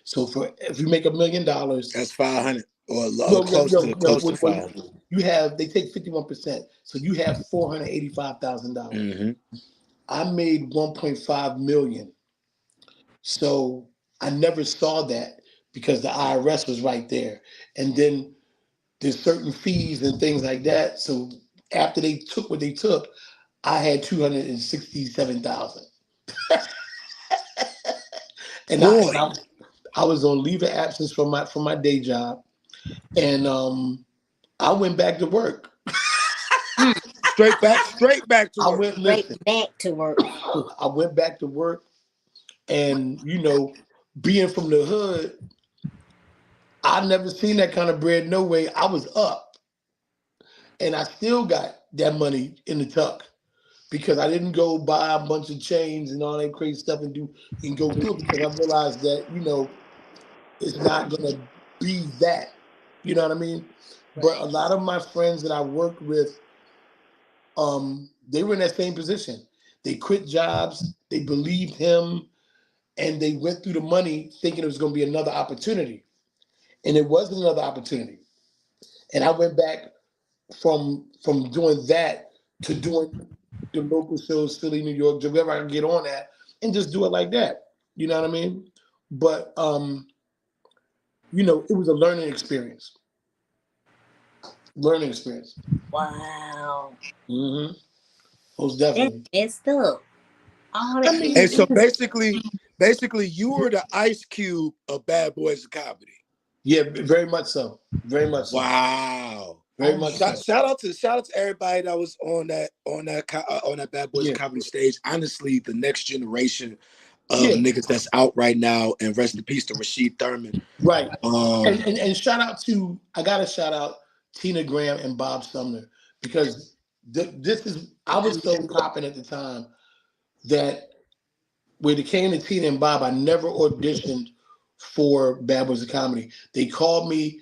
So if you make $1 million, that's 500 or no, no, close no, to no. close to 500. They take 51%. So you have $485,000. Mm-hmm. I made 1.5 million. So I never saw that because the IRS was right there. And then there's certain fees and things like that. So after they took what they took, I had 267,000. And I and Boy, I, I was on leave of absence from my day job, and I went back to work. Mm, straight back to I work. went Straight listen. back to work. I went back to work, and being from the hood, I never seen that kind of bread. No way. I was up, and I still got that money in the tuck because I didn't go buy a bunch of chains and all that crazy stuff and go through it because I realized that it's not gonna be that. You know what I mean? But Right. a lot of my friends that I worked with, they were in that same position. They quit jobs, they believed him, and they went through the money thinking it was gonna be another opportunity. And it wasn't another opportunity. And I went back from doing that to doing the local shows, Philly, New York, wherever I can get on at, and just do it like that. You know what I mean? But you know, it was a learning experience. Learning experience. Wow. Mm-hmm. Most That's definitely. messed up. All I that. mean, And so it was, basically, you were the Ice Cube of Bad Boys of Comedy. yeah, very much so. Very much so. Wow. Very much so. Shout out to everybody that was on that Bad Boys of Yeah. Comedy stage. Honestly, the next generation of Yeah. niggas that's out right now, and rest in peace to Rashid Thurman. Right. Um, And shout out to I gotta shout out Tina Graham and Bob Sumner because this is I was so copping at the time that when it came to Tina and Bob, I never auditioned for Bad Boys of Comedy. They called me,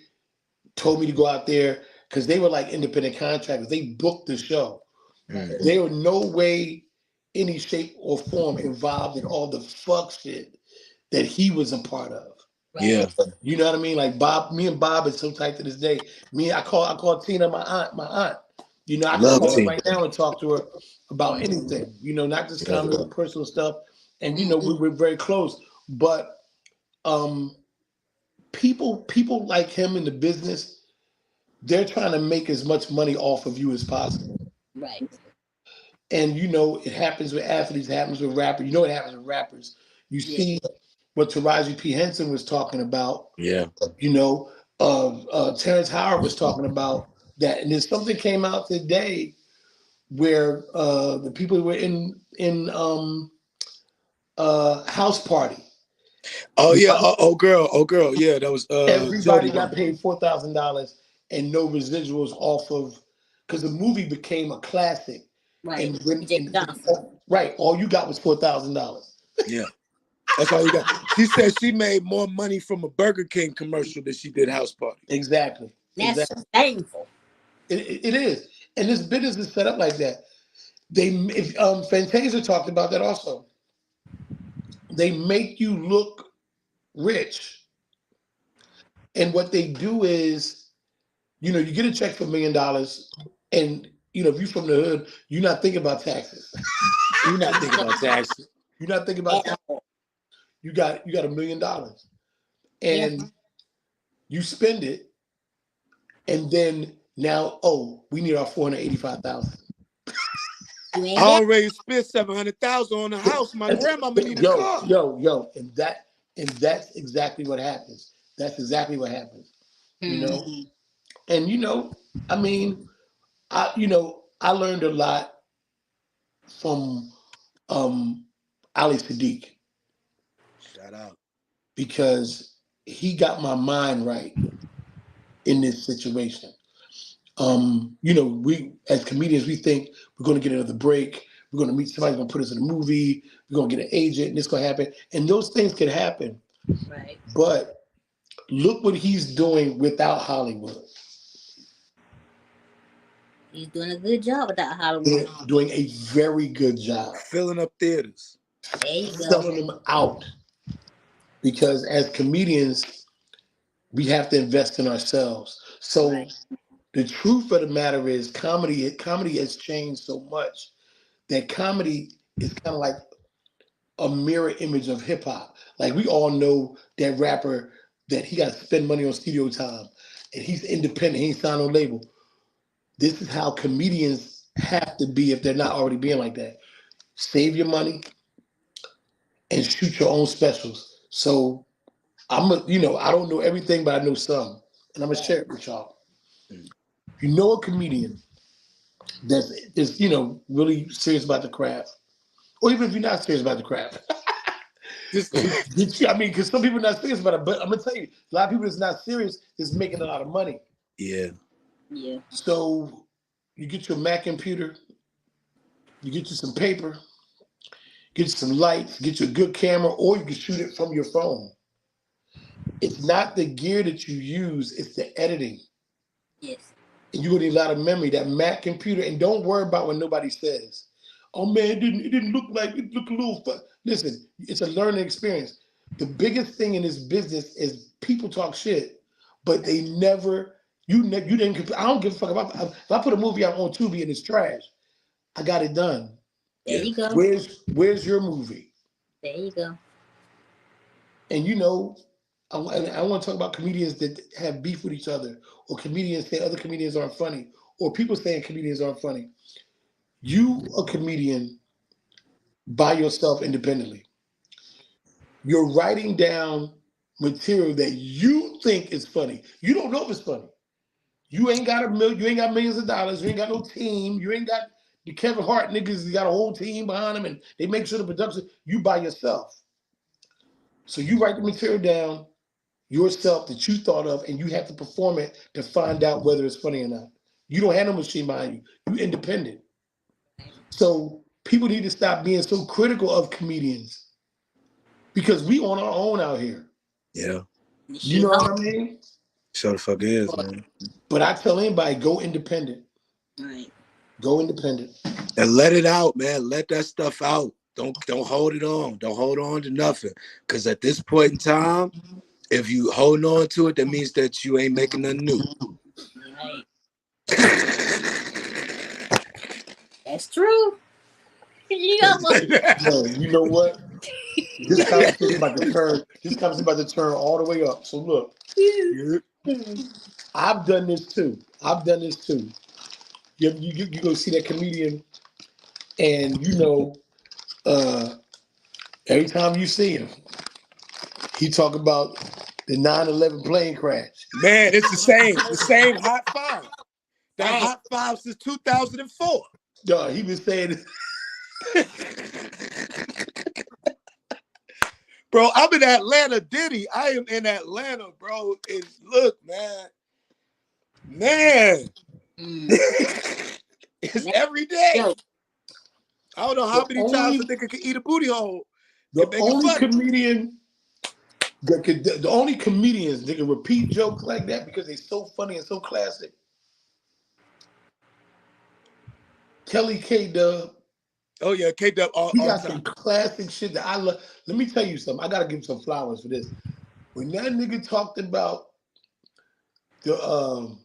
told me to go out there because they were like independent contractors. They booked the show. Right. They were no way, any shape or form involved in all the fuck shit that he was a part of. yeah, Right. You know what I mean? Like Bob, me and Bob is so tight to this day. I call Tina my aunt. You know, I can love call her team. right now and talk to her about anything. You know, not just Yeah, comedy, but personal stuff. And you know, Mm-hmm. we're very close. But um, people like him in the business, they're trying to make as much money off of you as possible. Right. And you know, it happens with athletes, it happens with rappers. You know, it happens with rappers. You Yeah. see what Taraji P Henson was talking about. yeah. You know, Terrence Howard was talking about that, and there's something came out today where the people who were in house party. Oh yeah. Oh girl. Yeah, that was Everybody Jody got Mama. paid $4,000 and no residuals off of because the movie became a classic. Right. And when DJ Johnson. right, all you got was $4,000. Yeah, that's all you got. She said she made more money from a Burger King commercial than she did House Party. Exactly, That's exactly. shameful. It is, and this business is set up like that. They if Fantasia talked about that also. They make you look rich, and what they do is, you know, you get a check for $1 million, and you know, if you're from the hood, you're not thinking about taxes. You're not thinking about taxes. You're not thinking about At taxes. all. You got $1 million, Yeah. and you spend it, and then now, oh, we need our 485,000. You I ain't got. already spent 700,000 on the house. My grandmama need a Yo, car. yo, and that's exactly what happens. That's exactly what happens. You Hmm. know, and you know, I mean, I learned a lot from um Ali Sadiq Shout out. because he got my mind right in this situation. You know, we as comedians we think we're gonna get another break, we're gonna meet somebody, gonna put us in a movie, we're gonna get an agent, and this gonna happen. And those things can happen. Right. But look what he's doing without Hollywood. He's doing a good job without They're Hollywood. doing a very good job Filling up theaters. There you go. selling them out because as comedians, we have to invest in ourselves. So Right. the truth of the matter is comedy has changed so much that comedy is kind of like a mirror image of hip hop. Like we all know that rapper that he got to spend money on studio time and he's independent, he ain't signed no label. This is how comedians have to be if they're not already being like that. Save your money and shoot your own specials. So I don't know everything, but I know some, and I'm gonna Right. share it with y'all. If you know a comedian that's is really serious about the craft, or even if you're not serious about the craft, Just I mean, because some people are not serious about it, but I'm gonna tell you, a lot of people that's not serious is making a lot of money. yeah. Yeah. So you get your Mac computer, you get you some paper, get you some lights, get you a good camera, or you can shoot it from your phone. It's not the gear that you use; it's the editing. Yes. And you're gonna need a lot of memory. That Mac computer, and don't worry about what nobody says. Oh man, it didn't look like it looked a little fun. Listen, it's a learning experience. The biggest thing in this business is people talk shit, but they never you didn't. I don't give a fuck if I put a movie out on Tubi and it's trash. I got it done. There Yeah. you go. Where's your movie? There you go. And you know, I want to talk about comedians that have beef with each other, or comedians say other comedians aren't funny, or people saying comedians aren't funny. You, a comedian, by yourself independently, you're writing down material that you think is funny. You don't know if it's funny. You ain't got you ain't got millions of dollars. You ain't got no team. You ain't got the Kevin Hart niggas. You got a whole team behind them, and they make sure the production. You by yourself. So you write the material down yourself that you thought of, and you have to perform it to find out whether it's funny or not. You don't have no machine behind you. You independent. So people need to stop being so critical of comedians because we on our own out here. Yeah. You Shit, know what I mean? So the fuck is, But, man. but I tell anybody, go independent. right. Go independent. And let it out, man. Let that stuff out. Don't hold it on. Don't hold on to nothing. Cause at this point in time, if you hold on to it, that means that you ain't making nothing new. Right. That's true. You know, Yo, you know what? This conversation about to turn. This conversation about to turn all the way up. So look, I've done this too. I've done this too. You go see that comedian, and you know, every time you see him, he talk about the 9/11 plane crash. Man, it's the same hot five. That right. hot five since 2004. Dog, he was saying, Bro, I'm in Atlanta, Denny. I am in Atlanta, bro. And look, man. Man. Mm. It's That's every day. dope. I don't know how the many times a only nigga can eat a booty hole the and make it only funny. comedian the only comedians that can repeat jokes like that because they're so funny and so classic. Kelly K Dub. Oh yeah, K-Dub He all got the time. some classic shit that I love. Let me tell you something. I gotta give him some flowers for this. When that nigga talked about the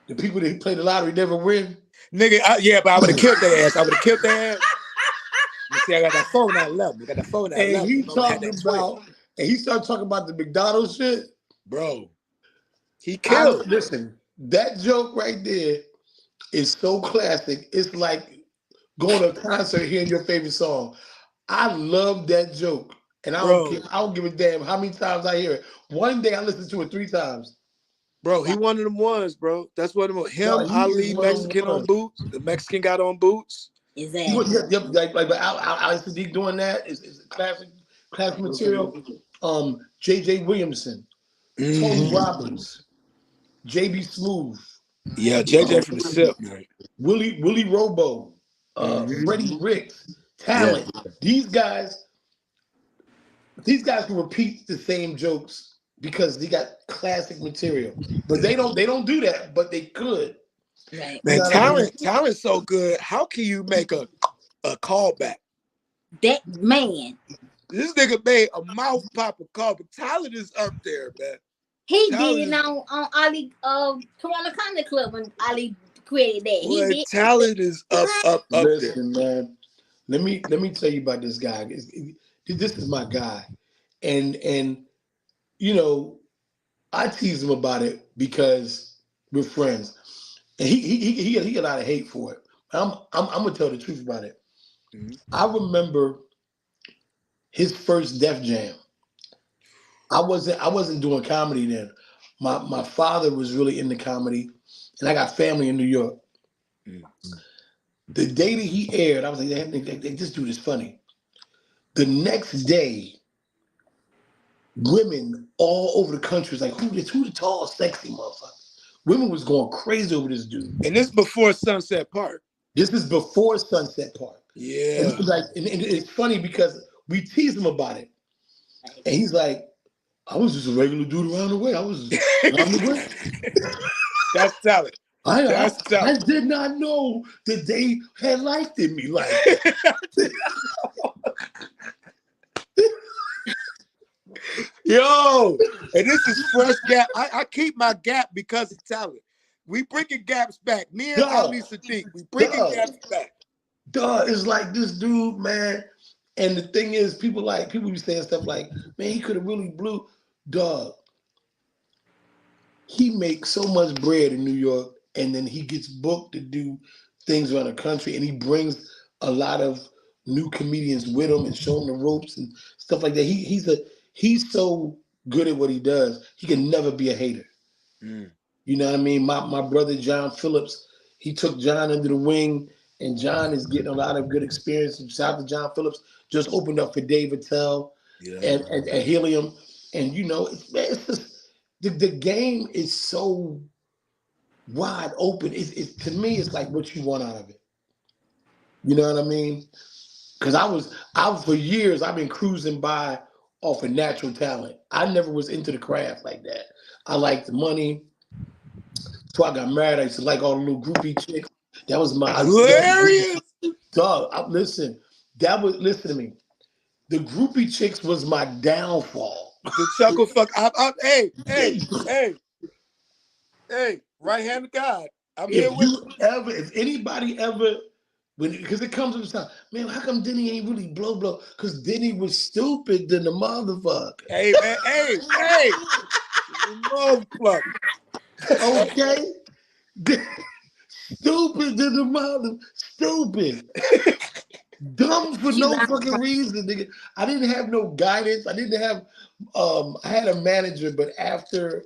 the people that play the lottery never win. Nigga, yeah, but I would have killed their ass. I would have killed their ass. You see, I got that phone at 11. I got that phone at And 11. he Mama had talked that 12. about, and he started talking about the McDonald's shit. Bro, he I killed. listen, that joke right there is so classic. It's like going to a concert hearing your favorite song. I love that joke. And Bro, I don't give a damn how many times I hear it. One day I listened to it 3 times. bro, he one of them ones, bro. That's one of them. Him, Dog, he is Ali, one of them Mexican on ones. boots. The Mexican got on boots. He was, Exactly. yep, like Al Sadiq doing that is classic material. J.J. Williamson, Tony Mm-hmm. Robbins, J.B. Smooth, Yeah, JJ um, from the SIP, man. Willie Robo, Mm-hmm. Freddie Ricks, Yeah. Talent. These guys can repeat the same jokes because they got classic material. But they don't do that, but they could. Right. You Man, know what I mean? talent's so good. How can you make a callback? That man. This nigga made a mouth popper call, but talent is up there, man. He Talent did is on Ali Corona Comedy Club when Ali created that. He boy, did. talent is up there. Listen, man. Let me tell you about this guy. This is my guy, and you know I tease him about it because we're friends, and he got a lot of hate for it. I'm gonna tell the truth about it. Mm-hmm. I remember his first Def Jam. I wasn't doing comedy then. My father was really into comedy, and I got family in New York. The day that he aired, I was like, this dude is funny. The next day, women all over the country was like, who the tall, sexy motherfucker? Women was going crazy over this dude. And this before Sunset Park. This is before Sunset Park. And Yeah. he's like, and it's funny because we tease him about it. And he's like, I was just a regular dude around the way. I was just around the way. That's talent. I That's talent. did not know that they had liked in me like that. Yo, and this is fresh gap. I keep my gap because of talent. We bringing gaps back. Me and Duh, Ali Sadiq, we bringing duh, gaps back. duh. It's like this dude, man. And the thing is, people be saying stuff like, "Man, he could have really blew." Dog, he makes so much bread in New York, and then he gets booked to do things around the country, and he brings a lot of new comedians with him and show them the ropes and stuff like that. He's so good at what he does. He can never be a hater. Mm. You know what I mean? My brother John Phillips, he took John under the wing, and John is getting a lot of good experience. Shout out to John Phillips, just opened up for Dave Attell Yeah. and Helium. And you know, it's just the game is so wide open. It's to me, it's like what you want out of it. You know what I mean? Because I was for years I've been cruising by off of natural talent. I never was into the craft like that. I liked the money. So I got married. I used to like all the little groupie chicks. That was Hilarious. dog. Listen, listen to me. The groupie chicks was my downfall. The chuckle fuck. Hey. Right hand of God. I'm here with you. If anybody ever, because it comes to the time, man, how come Denny ain't really blow? Because Denny was stupid than the motherfucker. Hey, man. Hey. Motherfucker. Okay? Stupid than the mother. Stupid. Dumb for no fucking reason, nigga. I didn't have no guidance. I didn't have I had a manager, but after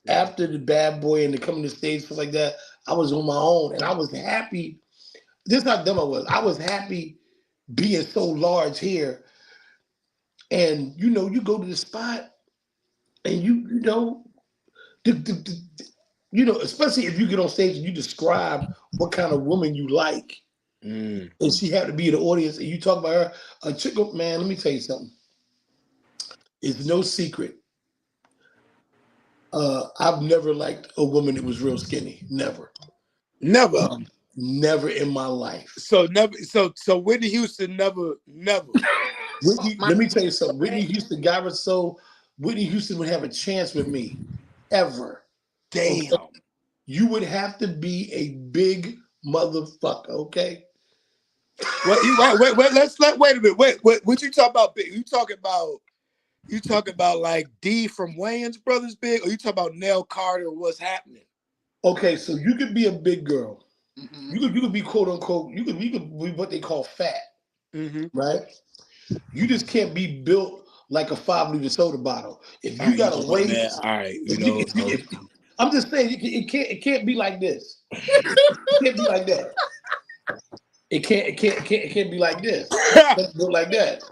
the Bad Boy and the Coming to Stage, stuff like that, I was on my own and I was happy. This is how dumb I was. I was happy being so large here. And you know, you go to the spot and especially if you get on stage and you describe what kind of woman you like. Mm. And she had to be in the audience, and you talk about her. A chick, man, let me tell you something. It's no secret. I've never liked a woman that was real skinny. Never. Never. Never in my life. So never. So Whitney Houston never. Let me tell you something. Whitney Houston got her so Whitney Houston would have a chance with me, ever. Damn. Okay? You would have to be a big motherfucker, okay? Wait a minute. Wait, what you talking about? Big? You talking about like D from Wayans Brothers big, or you talking about Nell Carter? What's happening? Okay, so you could be a big girl. Mm-hmm. You could be quote unquote. You could be what they call fat, right? You just can't be built like a 5-liter soda bottle. If you got a waist, all right, I'm just saying it can't be like this. It can't be like that. It can't be like this. It can't be like that.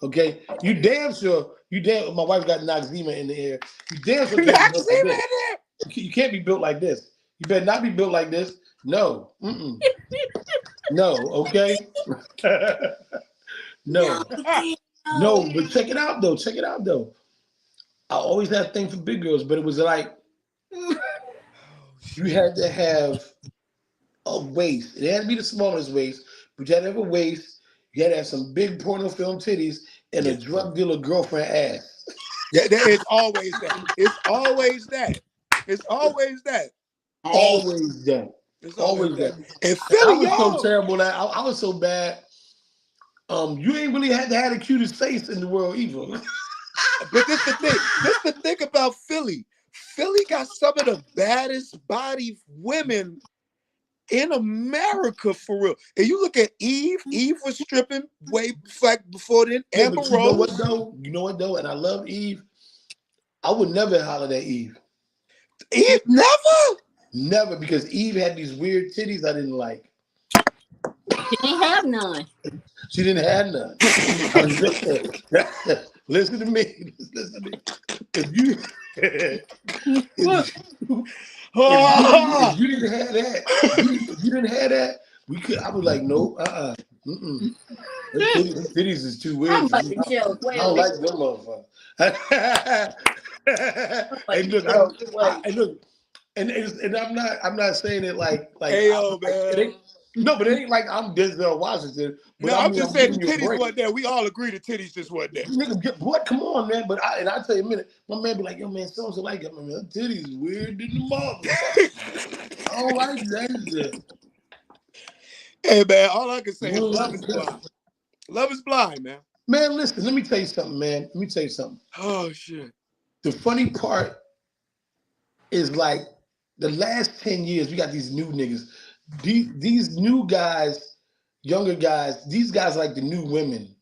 Okay, you damn sure. My wife got Noxzema in the air. You damn sure can't be built like this. You can't be built like this. You better not be built like this. No. No. Okay. No. No. But check it out though. I always had a thing for big girls, but it was like you had to have a waist. It had to be the smallest waist, but you had to have a waist. You had to have some big porno film titties and a drug dealer girlfriend ass. It's always that. It's always that. It's always that. Always that. It's always that. And Philly, I was so terrible that I was so bad. You ain't really had to have the cutest face in the world either. But this the thing. This the thing about Philly. Philly got some of the baddest body women in America for real. And you look at Eve. Eve was stripping way back before then. Amber Rose. You know what though? And I love Eve. I would never holler at Eve. Eve never? Never, because Eve had these weird titties I didn't like. She didn't have none. She didn't have none. Listen to me. Listen to me. If you didn't have that, we could. I was like, no, titties is too weird. I don't like them motherfuckers. Look, and I'm not saying it like hey yo, man. No, but it ain't like I'm Denzel Washington. No, I'm just saying the titties wasn't there. We all agree the titties just wasn't there. Nigga, what? Come on, man. But I'll tell you a minute. My man be like, yo, man, so like it. Man, her titties is weird than the mother. I don't like that shit. Hey, man, all I can say is love is blind. Love is blind, man. Man, listen, let me tell you something, man. Let me tell you something. Oh shit. The funny part is like the last 10 years, we got these new niggas. These new guys, younger guys, these guys like the new women.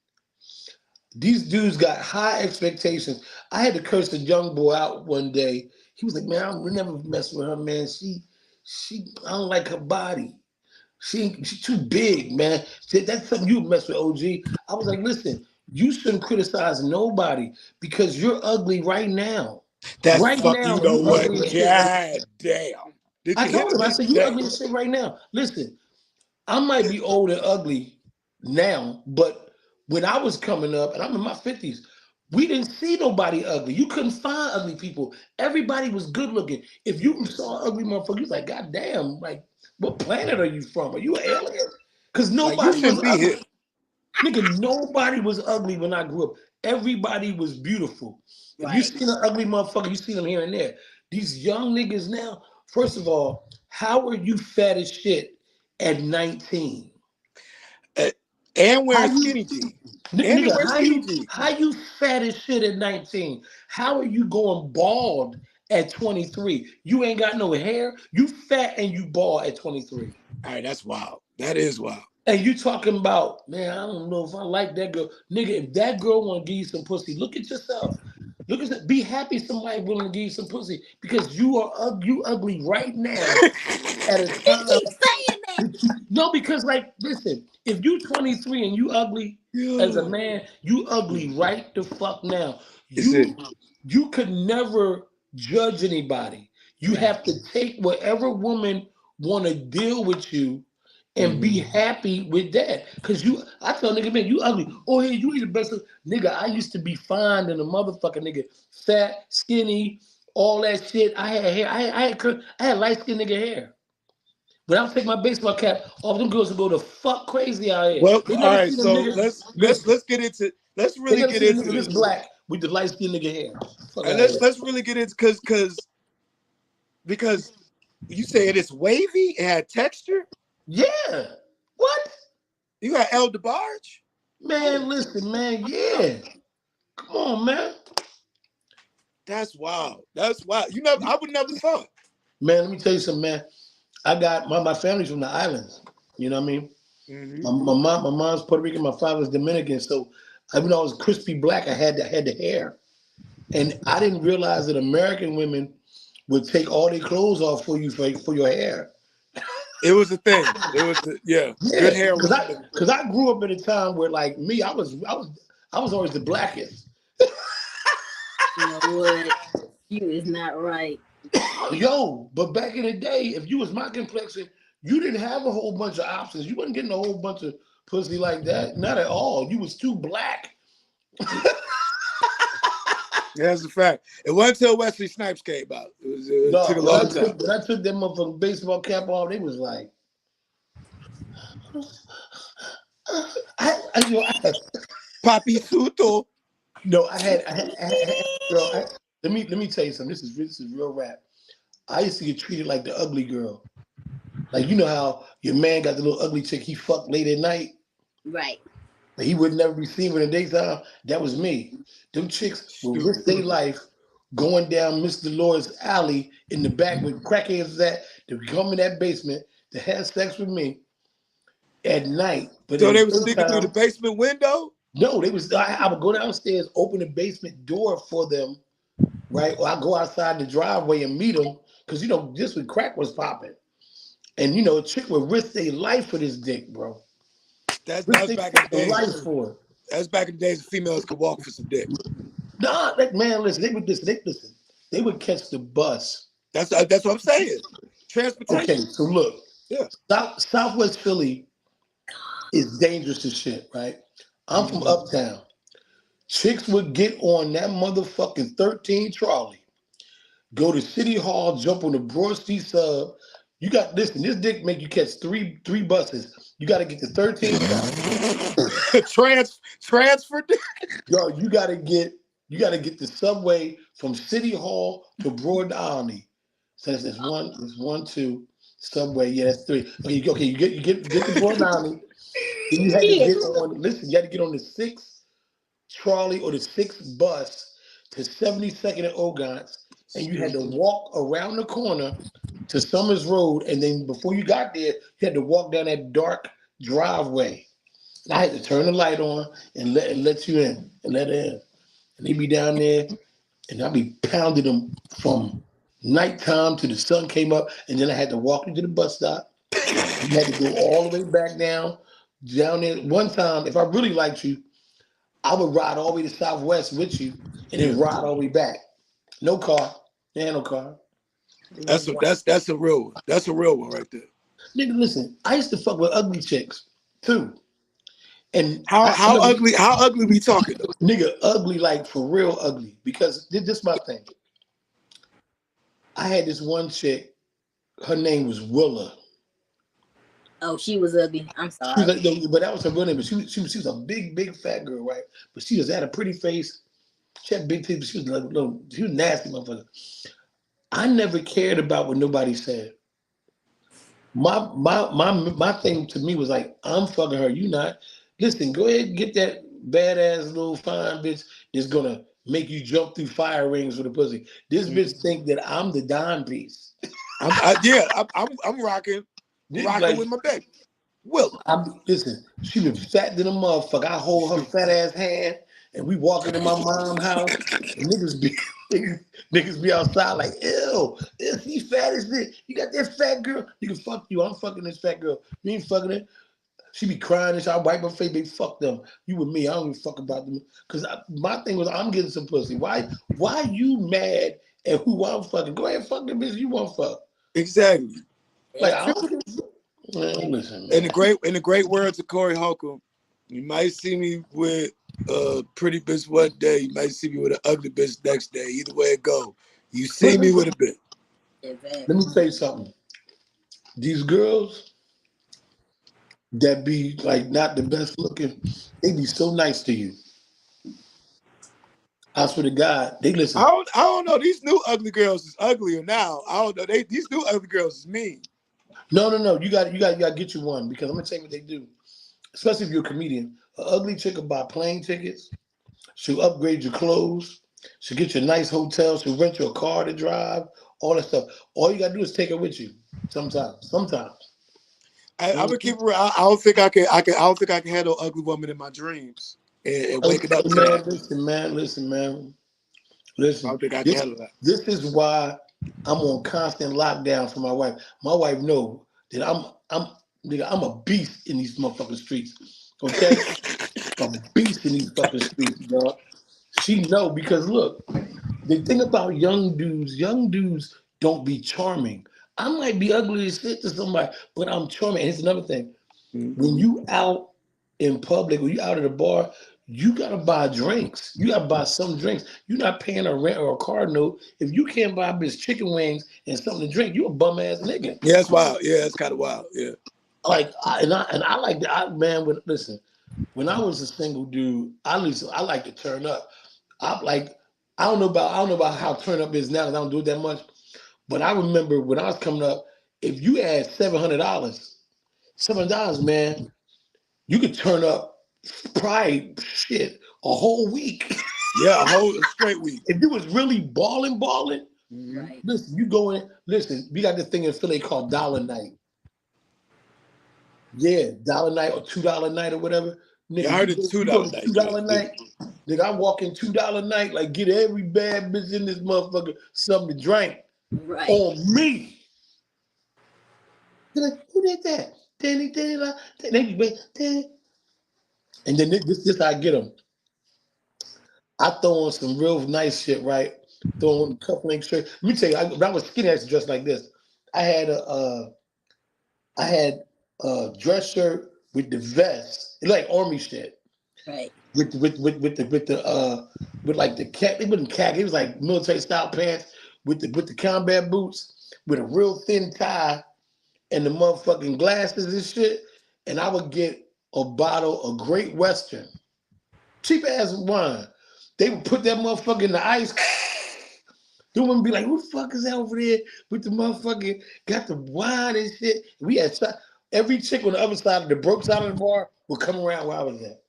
These dudes got high expectations. I had to curse a young boy out one day. He was like, "Man, I would never mess with her, man. I don't like her body. She too big, man. That's something you mess with, OG." I was like, "Listen, you shouldn't criticize nobody because you're ugly right now. That's Right fuck. You now, know you what? ugly as shit. Right God damn. Did I you hit told him? him, I Did said, you? you Damn. ugly as shit right now. Listen, I might be old and ugly now, but when I was coming up, and I'm in my 50s, we didn't see nobody ugly. You couldn't find ugly people. Everybody was good looking. If you saw an ugly motherfucker, you was like, God damn, like, what planet are you from? Are you an alien? Because Like you nobody was shouldn't be here. ugly. Nigga, nobody was ugly when I grew up. Everybody was beautiful. If you Right. seen an ugly motherfucker, you seen them here and there. These young niggas now, first of all, how are you fat as shit at 19? Uh, and How wearing you skinny jeans. And they nigga, wear skinny jeans. how you fat as shit at 19? How are you going bald at 23? You ain't got no hair. You fat and you bald at 23. All right, that's wild. That is wild. And you talking about, man, I don't know if I like that girl. Nigga, if that girl want to give you some pussy, look at yourself. Look at that. Be happy somebody willing to give you some pussy because you ugly right now at a He time. keeps saying that. No, because like, listen, if you 23 and you ugly as a Yo. man, you ugly right the fuck now. Is it? You could never judge anybody. You Right. have to take whatever woman want to deal with you and be Mhm. happy with that. Cause I tell nigga, man, you ugly. Oh, hey, you ain't the best. Nigga, I used to be fine than a motherfucker, nigga. Fat, skinny, all that shit. I had hair. I had light skinned nigga hair. When I was taking my baseball cap, all them girls would go the fuck crazy out here. Well, They all never right. seen a So nigga. let's Listen, get into let's they really never get seen a into nigga this this. black with the light skinned nigga hair. Fuck And out here. let's really get into because you said it's wavy, it had texture. Yeah. What? You got El DeBarge. Man, Oh, listen, man. Yeah. Come on, man. that's wild. That's wild. You never. I would never thought. Man, let me tell you something, man. I got my family's from the islands. You know what I mean? Hmm. My mom's Puerto Rican, my father's Dominican. So when I was crispy black, I had the hair. And I didn't realize that American women would take all their clothes off for you for your hair. It was a thing. It was yeah. Good Yeah, hair because was a I thing. because I grew up in a time where like me, I was always the blackest. You know what? You is not right. Yo, but back in the day, if you was my complexion, you didn't have a whole bunch of options. You wasn't getting a whole bunch of pussy like that. Not at all. You was too black. Yeah, that's a fact. It wasn't until Wesley Snipes came out. It took Dog, a long time. when I took that motherfucking baseball cap off, they was like, you know, Papi Suto. no, girl. Let me tell you something. This is real rap. I used to get treated like the ugly girl. Like you know how your man got the little ugly chick he fucked late at night, Right. but he would never receive her in the daytime. That was me. Them chicks will Shoot. risk their life going down Miss Dolores alley in the back with crackheads at to come in that basement to have sex with me at night. But So in they the was sneaking through the daytime, basement window. no, I would go downstairs, open the basement door for them, right? Or I go outside the driveway and meet them. Cause you know, just when crack was popping. And you know, a chick would risk their life for this dick, bro. That Risk was their back in the fucking days. life for it. That was back in the days the females could walk for some dick. Nah, that man, listen, listen. They would catch the bus. That's what I'm saying. Okay, Transportation. so look, Yeah. Southwest Philly is dangerous as shit, right? I'm from Mhm. uptown. Chicks would get on that motherfucking 13 trolley, go to City Hall, jump on the Broad Street sub. You got listen, this dick make you catch three buses. You gotta get the 13 trolley. Transfer dick. Yo, you gotta get the subway from City Hall to Broad Island. So it's one, two, subway. Yeah, that's three. Okay, you get the Broad Island. Then you had to Shit. get on. Listen, you had to get on the 6 trolley or the 6 bus to 72nd and Ogans, and you had to Stupid. walk around the corner to Summers Road, and then before you got there, you had to walk down that dark driveway. And I had to turn the light on and let you in and let her in. And he'd be down there, and I'd be pounding them from nighttime till the sun came up, and then I had to walk into the bus stop. You had to go all the way back down there. One time, if I really liked you, I would ride all the way to Southwest with you, and Yeah, then ride all the way back. No car, yeah, no car. that's a real one. That's a real one right there. Nigga, listen, I used to fuck with ugly chicks too, and How I how never, ugly how ugly we talking though? nigga, ugly like for real ugly. Because this my thing. I had this one chick. Her name was Willa. Oh, she was ugly. I'm She was sorry. like, no, but that was her real name. But she was a big fat girl, right? But she just had a pretty face. She had big teeth. But she was like, no, she was nasty, motherfucker. I never cared about what nobody said. My thing to me was like, I'm fucking her. You not. Listen, go ahead and get that badass little fine bitch that's gonna make you jump through fire rings with a pussy. This bitch Mhm. think that I'm the dime piece. I'm rocking This rocking like with my baby. Willa. listen, she was fat than a motherfucker. I hold her fat ass hand and we walk into my mom's house and niggas be outside like, ew, she fat as this. You got that fat girl. You can fuck you. I'm fucking this fat girl. You ain't fucking it. She be crying and shit. I wipe her face, baby. Fuck them. You with me. I don't even fuck about them. Cause my thing was I'm getting some pussy. Why you mad at who I'm fucking? Go ahead, fuck the bitch you want fuck. Exactly. Like That's I true. don't give a man, listen, In man. the great words of Corey Holcomb, you might see me with a pretty bitch one day, you might see me with an ugly bitch next day. Either way it go. You But see me with a bitch. let Exactly. me tell you something. These girls that be like not the best looking, they be so nice to you. I swear to God, they listen. I don't know. These new ugly girls is uglier now. I don't know. These new ugly girls is mean. No. You got to get you one because I'm gonna tell you what they do. Especially if you're a comedian, an ugly chick will buy plane tickets. She'll upgrade your clothes. She'll get you a nice hotel. She'll rent you a car to drive. All that stuff. All you gotta do is take her with you. Sometimes. Sometimes. I'm gonna Mhm. keep it real. I don't think I don't think I can handle ugly woman in my dreams and waking up Hey, to that. man, listen, man. I Listen, don't think I can this handle that. this is why I'm on constant lockdown for my wife. My wife know that I'm a beast in these motherfucking streets. Okay, a beast in these fucking streets, dog. She know because look, the thing about young dudes don't be charming. I might be ugly as shit to somebody, but I'm charming. And here's another thing: when Mhm. you out in public, when you out at a bar, you gotta buy drinks. You gotta buy some drinks. You're not paying a rent or a car note. If you can't buy bitch chicken wings and something to drink, you a bum ass nigga. Yeah, it's wild. Yeah, it's kind of wild. Yeah. Like I like that. Man, listen, when I was a single dude, I like to turn up. I like I don't know about how turn up is now because I don't do it that much. But I remember when I was coming up, if you had $700, man, you could turn up probably shit a whole week. Yeah, a whole straight week. If you was really balling, Hmm. Right. listen, you go in, listen, we got this thing in Philly called Dollar Night. Yeah, Dollar Night or $2 night or whatever. Yeah, I Nigga, heard it two you go dollar to night joint. $2 Yeah. night. Nigga, I walk in $2 night, like get every bad bitch in this motherfucker something to drink Right. on me. They're like, who did that? Denny, like, Danny. And then this how I get them. I throw on some real nice shit, right? Throw on a cuff link shirt. Let me tell you, when I was skinny, I used to dress like this. I had I had a dress shirt with the vest, it's like army shit, Right. with like the cat. It wasn't khaki. It was like military style pants with the combat boots, with a real thin tie and the motherfucking glasses and shit. And I would get a bottle of Great Western, cheap ass wine. They would put that motherfucker in the ice. The woman be like, "Who the fuck is that over there with the motherfucking got the wine and shit?" We had shot. Every chick on the other side of the broke side of the bar would come around where I was at.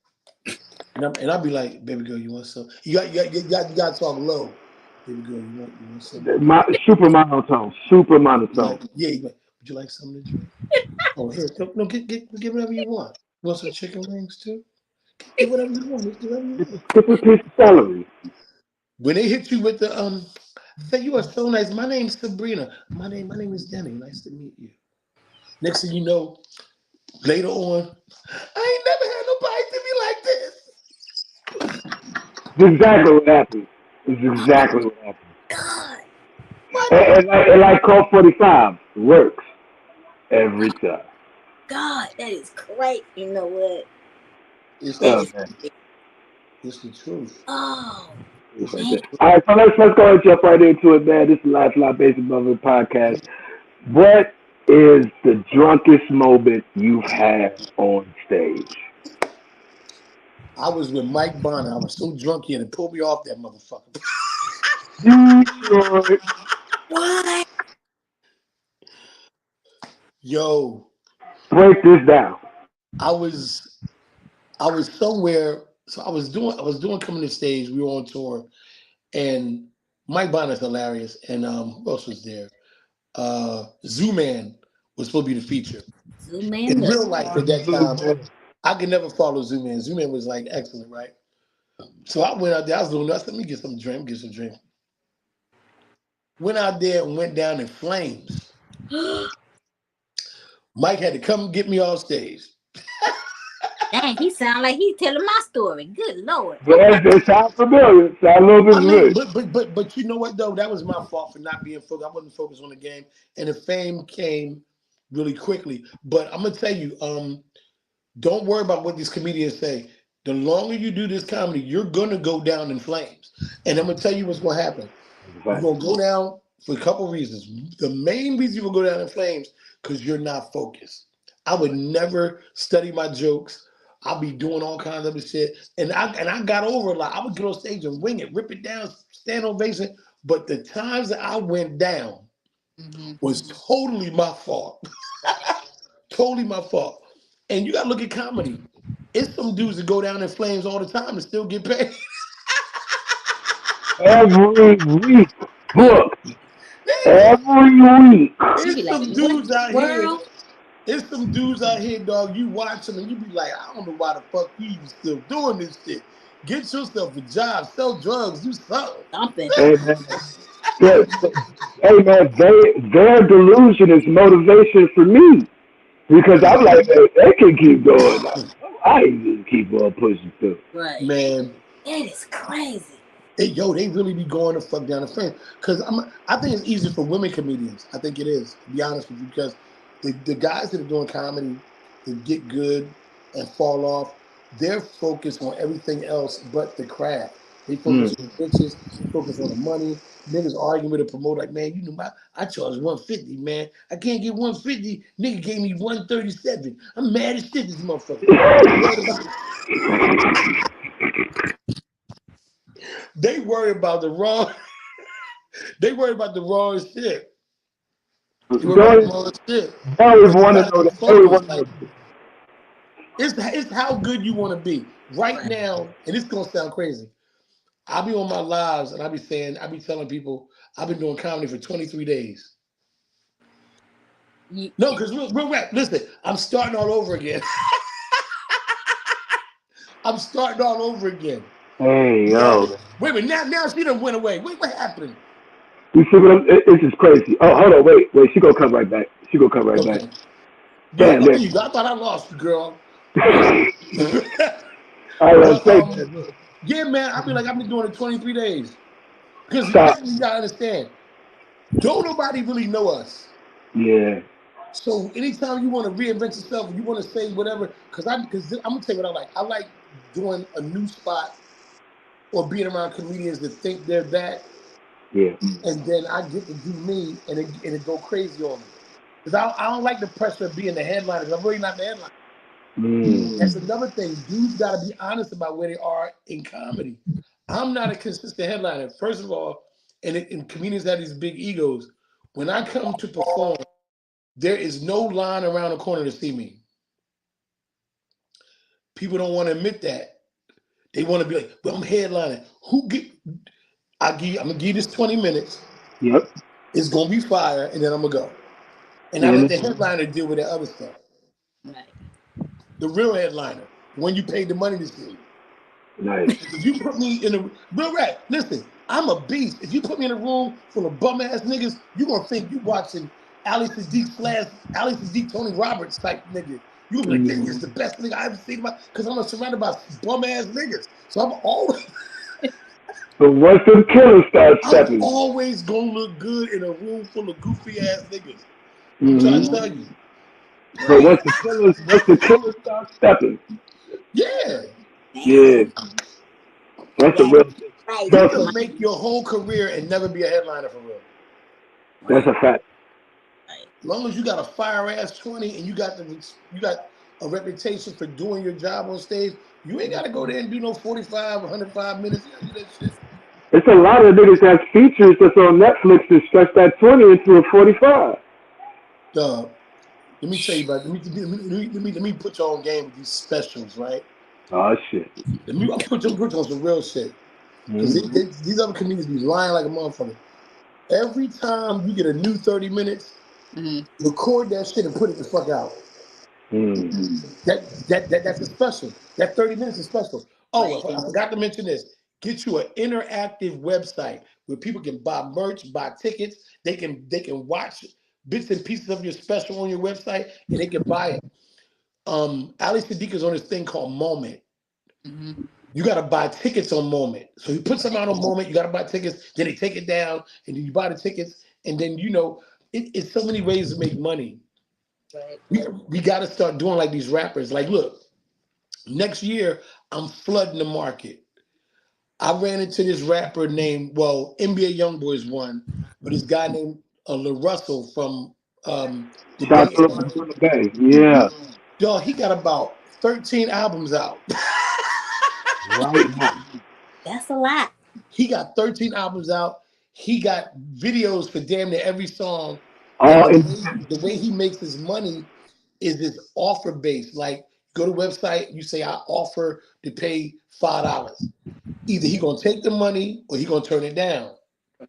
And I'd be like, baby girl, you want some? You got to talk low. Baby girl, you want something to drink? Super monotone. Super You monotone. like, yeah, would you like something to drink? Oh, here, no, get whatever you want. You want some chicken wings too? Get whatever you want. Get whatever you want. Get a piece of celery. When they hit you with the say you are so nice. My name's Sabrina. My name is Denny. Nice to meet you. Next thing you know, later on, I ain't never had nobody to me like this. It's exactly what happened. It's exactly what happened. God, what? And like Call 45 works every time. God, that is great. You know what? It's the That Oh is. man, truth. It's the truth. Oh it's right man, there. All right, so let's go and jump right into it, man. This is Lifeline Basic Brother podcast. What is the drunkest moment you've had on stage? I was with Mike Bonner. I was so drunk he had to pull me off that motherfucker. Detroit. what? Yo, Break this down. I was I was somewhere. So I was doing coming to stage. We were on tour, and Mike Bonner's hilarious. And who else was there? Zoo Man was supposed to be the feature. Zoom man In up. real life at that time, I could never follow Zoo Man. Zoo Man was like excellent, right? So I went out there. I was doing that. Let me get some drink. Get some drink. Went out there and went down in flames. Mike had to come get me off stage. Dang, he sound like he's telling my story. Good Lord. Yeah, Okay. it sounds familiar. Sound a little bit I mean, familiar. but you know what though? That was my fault for not being focused. I wasn't focused on the game, and the fame came really quickly. But I'm gonna tell you, don't worry about what these comedians say. The longer you do this comedy, you're gonna go down in flames. And I'm gonna tell you what's gonna happen. You're Right. gonna go down for a couple reasons. The main reason you will go down in flames because you're not focused. I would never study my jokes. I'll be doing all kinds of other shit. And I got over a lot. I would get on stage and wing it, rip it down, stand ovation. But the times that I went down Mm-hmm. was totally my fault. Totally my fault. And you gotta look at comedy. It's some dudes that go down in flames all the time and still get paid. Every week. Yeah. Book. They- Every week. You be it's like, some what dudes the out here. world? It's some dudes out here, dog. You watch them and you be like, I don't know why the fuck you even still doing this shit. Get yourself a job, sell drugs, do something. Something. Hey man. Yeah, hey man, their delusion is motivation for me. Because I'm like, hey, they can keep going. I ain't gonna keep on pushing through. Right. Man, That is crazy. they really be going the fuck down the frame. Because I think it's easier for women comedians. I think it is, to be honest with you. Because the guys that are doing comedy that get good and fall off, they're focused on everything else but the craft. They focus Mm. on the bitches, they focus on the money. Niggas arguing with a promoter like, man, you know I charge 150, man. I can't get 150. Nigga gave me 137. I'm mad as shit, this motherfucker. They worried about they worry about the wrong they worry about the wrong shit. They worry about the Don't, wrong shit. don't even But you want to gotta know be that. Don't even focused. want to Like know. it's how good you want to be. Right Right. now, and it's gonna sound crazy. I'll be on my lives and I'll be telling people I've been doing comedy for 23 days. You, No, because real rap, listen, I'm starting all over again. I'm starting all over again. Hey, Yo, yo. wait a minute, now she done went away. Wait, what happened? You see what this is crazy. Oh, hold on, wait. She gonna come right back. She gonna come right back. Okay. Yeah, Damn, look at man. you. I thought I lost you, girl. Yeah. I was But say that. Look. yeah, man, I'll be like, I've been doing it 23 days. Because the Stop. thing you gotta understand, don't nobody really know us. Yeah. So anytime you want to reinvent yourself, you want to say whatever, because I'm gonna tell you what I like. I like doing a new spot or being around comedians that think they're that, Yeah. and then I get to do me and it go crazy on them. Because I don't like the pressure of being the headliner. Because I'm really not the headliner. Mm. That's another thing. Dudes got to be honest about where they are in comedy. I'm not a consistent headliner. First of all, and comedians have these big egos. When I come to perform, There is no line around the corner to see me. People don't want to admit that. They want to be like, well, I'm headlining. Who get I'm gonna give you this 20 minutes. Yep. It's gonna be fire, and then I'm gonna go. And I let And the headliner deal with that other stuff. Right. The real headliner, when you paid the money to see. nice. If you put me in a real rat, listen, I'm a beast. If you put me in a room full of bum ass niggas, you gonna think you watching Ali Sadiq slash Ali Sadiq Tony Roberts type nigga. You gonna be like, Denny is the best nigga I ever seen in my, because I'm surrounded by bum ass niggas. So But once the killers start I'm stepping, always gonna look good in a room full of goofy ass niggas. I'm trying to mm-hmm. tell you. But Right. once the killers start stepping, Yeah. yeah, Damn. that's the That's real shit. crazy. You Trust me, can make your whole career and never be a headliner for real. that's Right. a fact. Right. As long as you got a fire ass 20 and you got a reputation for doing your job on stage, you ain't gotta go there and do no 45, 105 minutes. You gotta do that shit. It's a lot of niggas that features that's on Netflix that stretch that 20 into a 45. Dog. Let me tell you about let me put you on game with these specials, right? Oh shit. I'll put you on some real shit. Because Mm-hmm. these other comedians be lying like a motherfucker. Every time you get a new 30 minutes, Mm-hmm. record that shit and put it the fuck out. Mm. That's a special. That 30 minutes is special. Oh, Right. I forgot to mention this. Get you an interactive website where people can buy merch, buy tickets. They can watch bits and pieces of your special on your website, and they can buy it. Ali Sadiq is on this thing called Moment. Mm-hmm. You got to buy tickets on Moment. So you put something Right. out on Moment, you got to buy tickets. Then they take it down, and then you buy the tickets, and then it's so many ways to make money. Right. We got to start doing like these rappers. Like, look, next year I'm flooding the market. I ran into this rapper named, well, NBA YoungBoy is one, but this guy named Lil Russell from the South Bay Area. Carolina from the Bay. Yeah. Dog, he got about 13 albums out. Right now. That's a lot. He got 13 albums out. He got videos for damn near every song. And All the in way, the way he makes his money is this offer based. Like, go to website, you say I offer to pay $5. Either he gonna take the money or he gonna turn it down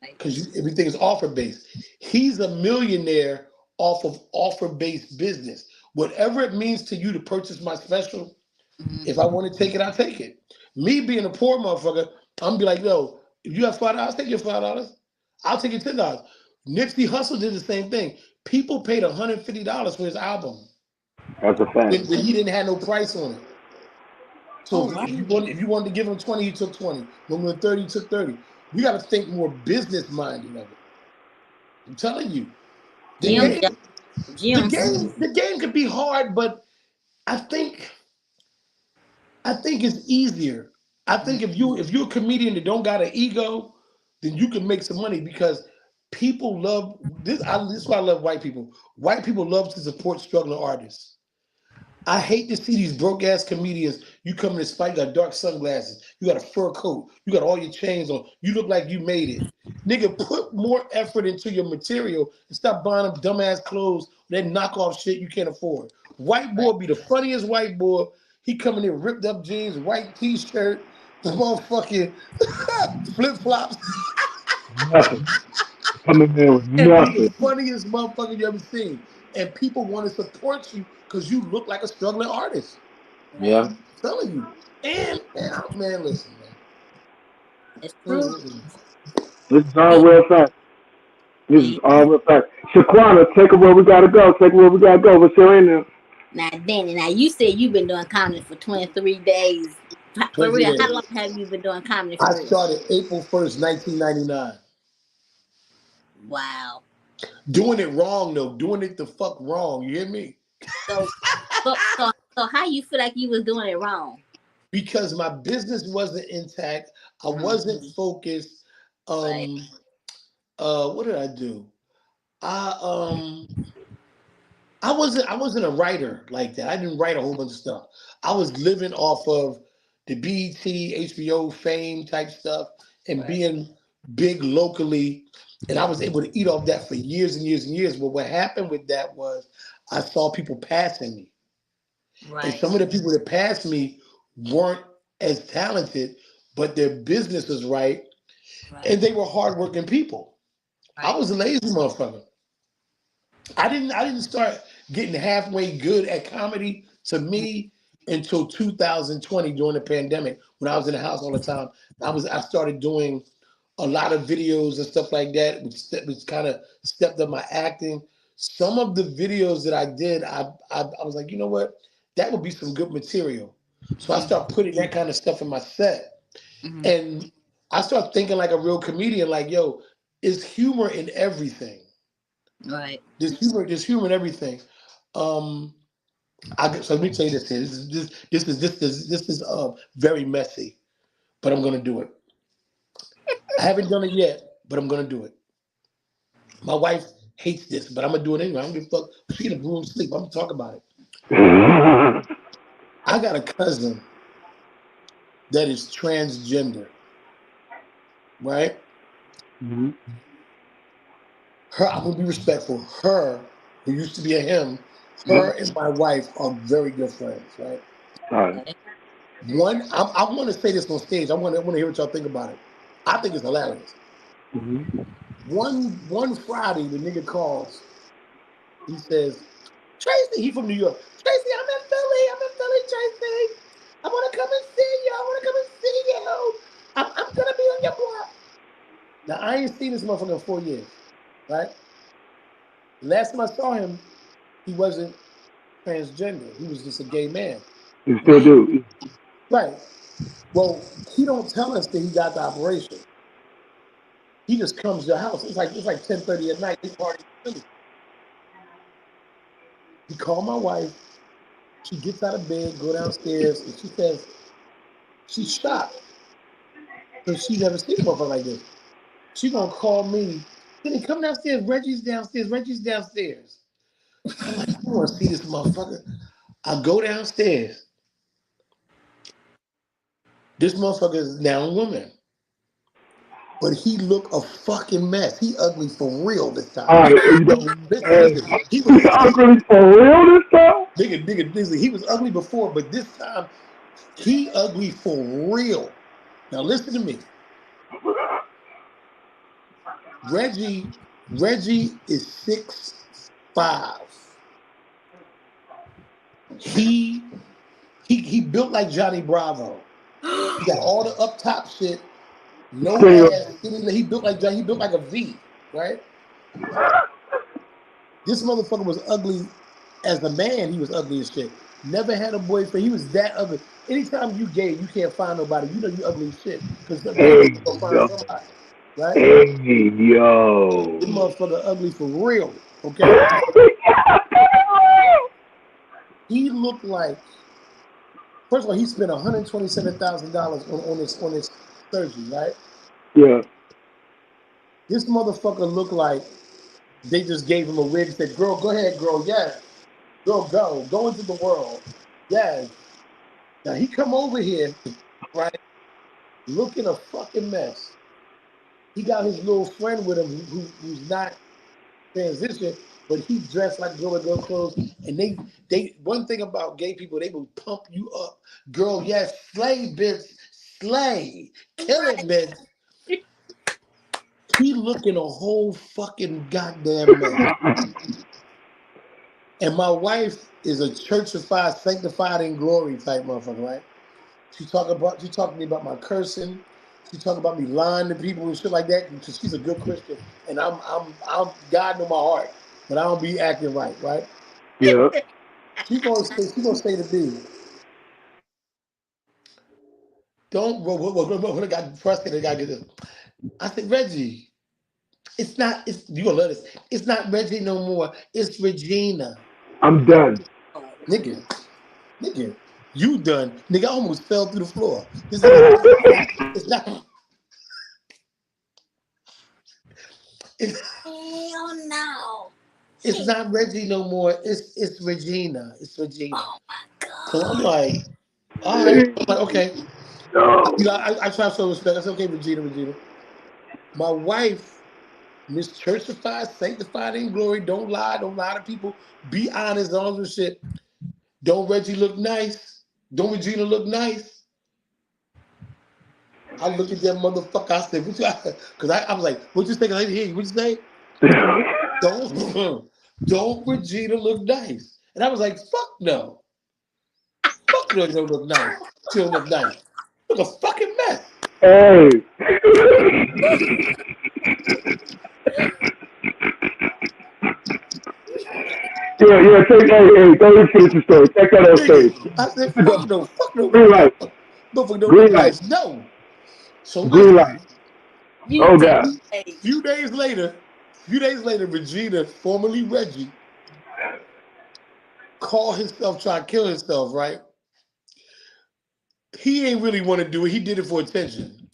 Right. because everything is offer based. He's a millionaire off of offer based business. Whatever it means to you to purchase my special, Mm-hmm. if I want to take it, I'll take it. Me being a poor motherfucker, I'm gonna be like, yo, if you have $5, take your $5. I'll take your $10. Nipsey Hussle did the same thing. People paid $150 for his album that's a fact. when he didn't have no price on it. Oh So wow. if you wanted to give him 20, he took 20. When we were 30, he took 30. We got to think more business minded of it. I'm telling you, the Gems, game, gems. the game could be hard, but I think I think it's easier. I think if you're a comedian that don't got an ego, then you can make some money because people love this. This is why I love white people. White people love to support struggling artists. I hate to see these broke ass comedians. You come in this fight, you got dark sunglasses, you got a fur coat, you got all your chains on. You look like you made it. Nigga, put more effort into your material and stop buying them dumbass clothes, that knockoff shit you can't afford. White Right. boy be the funniest white boy. He coming in ripped up jeans, white t-shirt, motherfucking flip flops, Nothing. Coming in with and be the nothing. funniest motherfucker you ever seen. And people want to support you because you look like a struggling artist. Right. Yeah. I'm telling you. And man, listen, man. It's true. Mm-mm-mm. This is all Yeah. real fact. This is Yeah. all real fact. Shaquana, take it where we gotta go. Take it where we gotta go. What's your in there? Now, Danny, now you said you've been doing comedy for 23 days. For 23 real, how long days. have you been doing comedy I for real? started April 1st, 1999. Wow. Doing it wrong though. Doing it the fuck wrong. You hear me? So, so how you feel like you was doing it wrong? Because my business wasn't intact. I Mm, wasn't focused. right. Um what did I do? I I wasn't a writer like that. I didn't write a whole bunch of stuff. I was living off of the BET, HBO fame type stuff and Right. being big locally, and I was able to eat off that for years and years and years. But what happened with that was I saw people passing me, and Right. some of the people that passed me weren't as talented, but their business was right, Right. and they were hardworking people. I Right. was a lazy motherfucker. I didn't start getting halfway good at comedy to me until 2020 during the pandemic when I was in the house all the time. I started doing a lot of videos and stuff like that, which kind of stepped up my acting. Some of the videos that I did, I was like, you know what, that would be some good material. So I Mm-hmm. start putting that kind of stuff in my set, Mm-hmm. and I start thinking like a real comedian. Like, yo, is humor in everything? Right. There's humor in everything. Um, so let me tell you this here. This is very messy, but I'm gonna do it. I haven't done it yet, but I'm gonna do it. My wife hates this, but I'm gonna do it anyway. I don't give a fuck. She in the room sleep. I'm gonna talk about it. I got a cousin that is transgender, right? Mhm. Her, I'm gonna be respectful. Her, who used to be a him, her Mhm. and my wife are very good friends, right? All right. Okay. I want to say this on stage. I want to hear what y'all think about it. I think it's hilarious. Mhm. One Friday, the nigga calls. He says, Tracy, he from New York. Tracy, I'm in Philly. I'm in Philly, Tracy. I want to come and see you. I want to come and see you. I'm gonna be on your block. Now I ain't seen this motherfucker in 4 years, right? The last time I saw him, he wasn't transgender. He was just a gay man, You still Right. do. right? Well, he don't tell us that he got the operation. He just comes to your house. It's like 10:30 at night. They party in Philly. He called my wife. She gets out of bed, go downstairs, and she says she's shocked because she never seen a motherfucker like this. She gonna call me. Denny, come downstairs. Reggie's downstairs. Reggie's downstairs. I'm like, I want to see this motherfucker. I go downstairs. This motherfucker is now a woman, but he look a fucking mess. He ugly for real this time. All right. You know, Listen, hey, listen. He was you ugly. ugly for real this time? Nigga, he was ugly before, but this time he ugly for real. Now listen to me. Reggie is 6'5". He he built like Johnny Bravo. He got all the up top shit, no Skinny. ass. He built like He built like a V, right? This motherfucker was ugly as a man. He was ugly as shit. Never had a boyfriend. He was that ugly. Anytime you gay, you can't find nobody. You know you ugly as shit because one day Hey you gonna find yo. somebody, right? Hey yo. This motherfucker ugly for real. Okay, he looked like. First of all, he spent $127,000 on his surgery, right? Yeah. This motherfucker looked like they just gave him a wig and said, "Girl, go ahead, girl, yes, girl, go into the world, yes." Now he come over here, right, looking a fucking mess. He got his little friend with him who's not transition, but he dressed like girl with girl clothes. And they one thing about gay people, they will pump you up. Girl, yes, slay, bitch, slay, kill it, Right. bitch. He looking a whole fucking goddamn mess. And my wife is a churchified, sanctified in glory type motherfucker, right? She talking to me about my cursing. She talking about me lying to people and shit like that because she's a good Christian. And I'm God know my heart, but I don't be acting right, right? Yeah. She gonna say to me, don't what I got frustrated, I gotta get this. I said, Reggie, it's you gonna love this. It's not Reggie no more. It's Regina. I'm done. Oh, Nigga, nigga, you done. Nigga, I almost fell through the floor. This nigga said, it's not it's, hell no. it's Shit. not Reggie no more. It's Regina. It's Regina. Oh my So I'm God. like, all right. I'm like, okay. No. You know, I try to show respect. I said, okay, Regina, Regina. My wife, Miss Churchified, sanctified in glory, don't lie, don't lie to people, be honest, all this shit. Don't Reggie look nice? Don't Regina look nice? I look at that motherfucker, I said, what you, because I was like, what you think? I didn't hear you. What you say? Don't, don't Regina look nice? And I was like, fuck no. Fuck no, you don't look nice. She don't look nice. Look a fucking mess. Hey. Yeah, hey, don't even finish the story. Take that on stage. I said, fuck no, fuck no, Green light. motherfucker don't look Green light. nice. No. So Green light. listen, You Oh too God. late. few days later, Regina, formerly Reggie, called himself trying to kill himself, right? He ain't really want to do it. He did it for attention.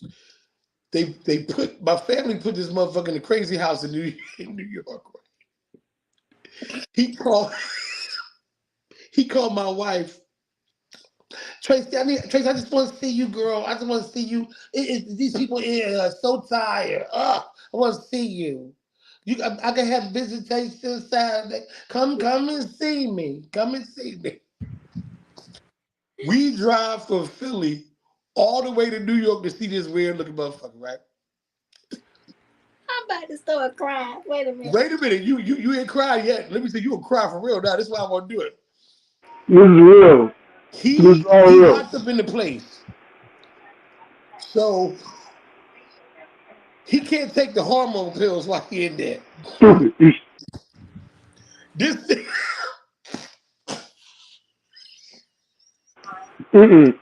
They put my family put this motherfucker in the crazy house in New York. He called he called my wife. Tracy, Tracy, I just want to see you, girl. I just want to see you. These people here are so tired. Ugh, I want to see you. I can have visitation Saturday. Come and see me. Come and see me. We drive from Philly all the way to New York to see this weird looking motherfucker, right? I'm about to start crying. Wait a minute. Wait a minute, you ain't cried yet. Let me see, you gonna cry for real now. This is why I want to do it. This is real. This is all He real. locked up in the place, so he can't take the hormone pills while he in there. Stupid. This Mm-mm.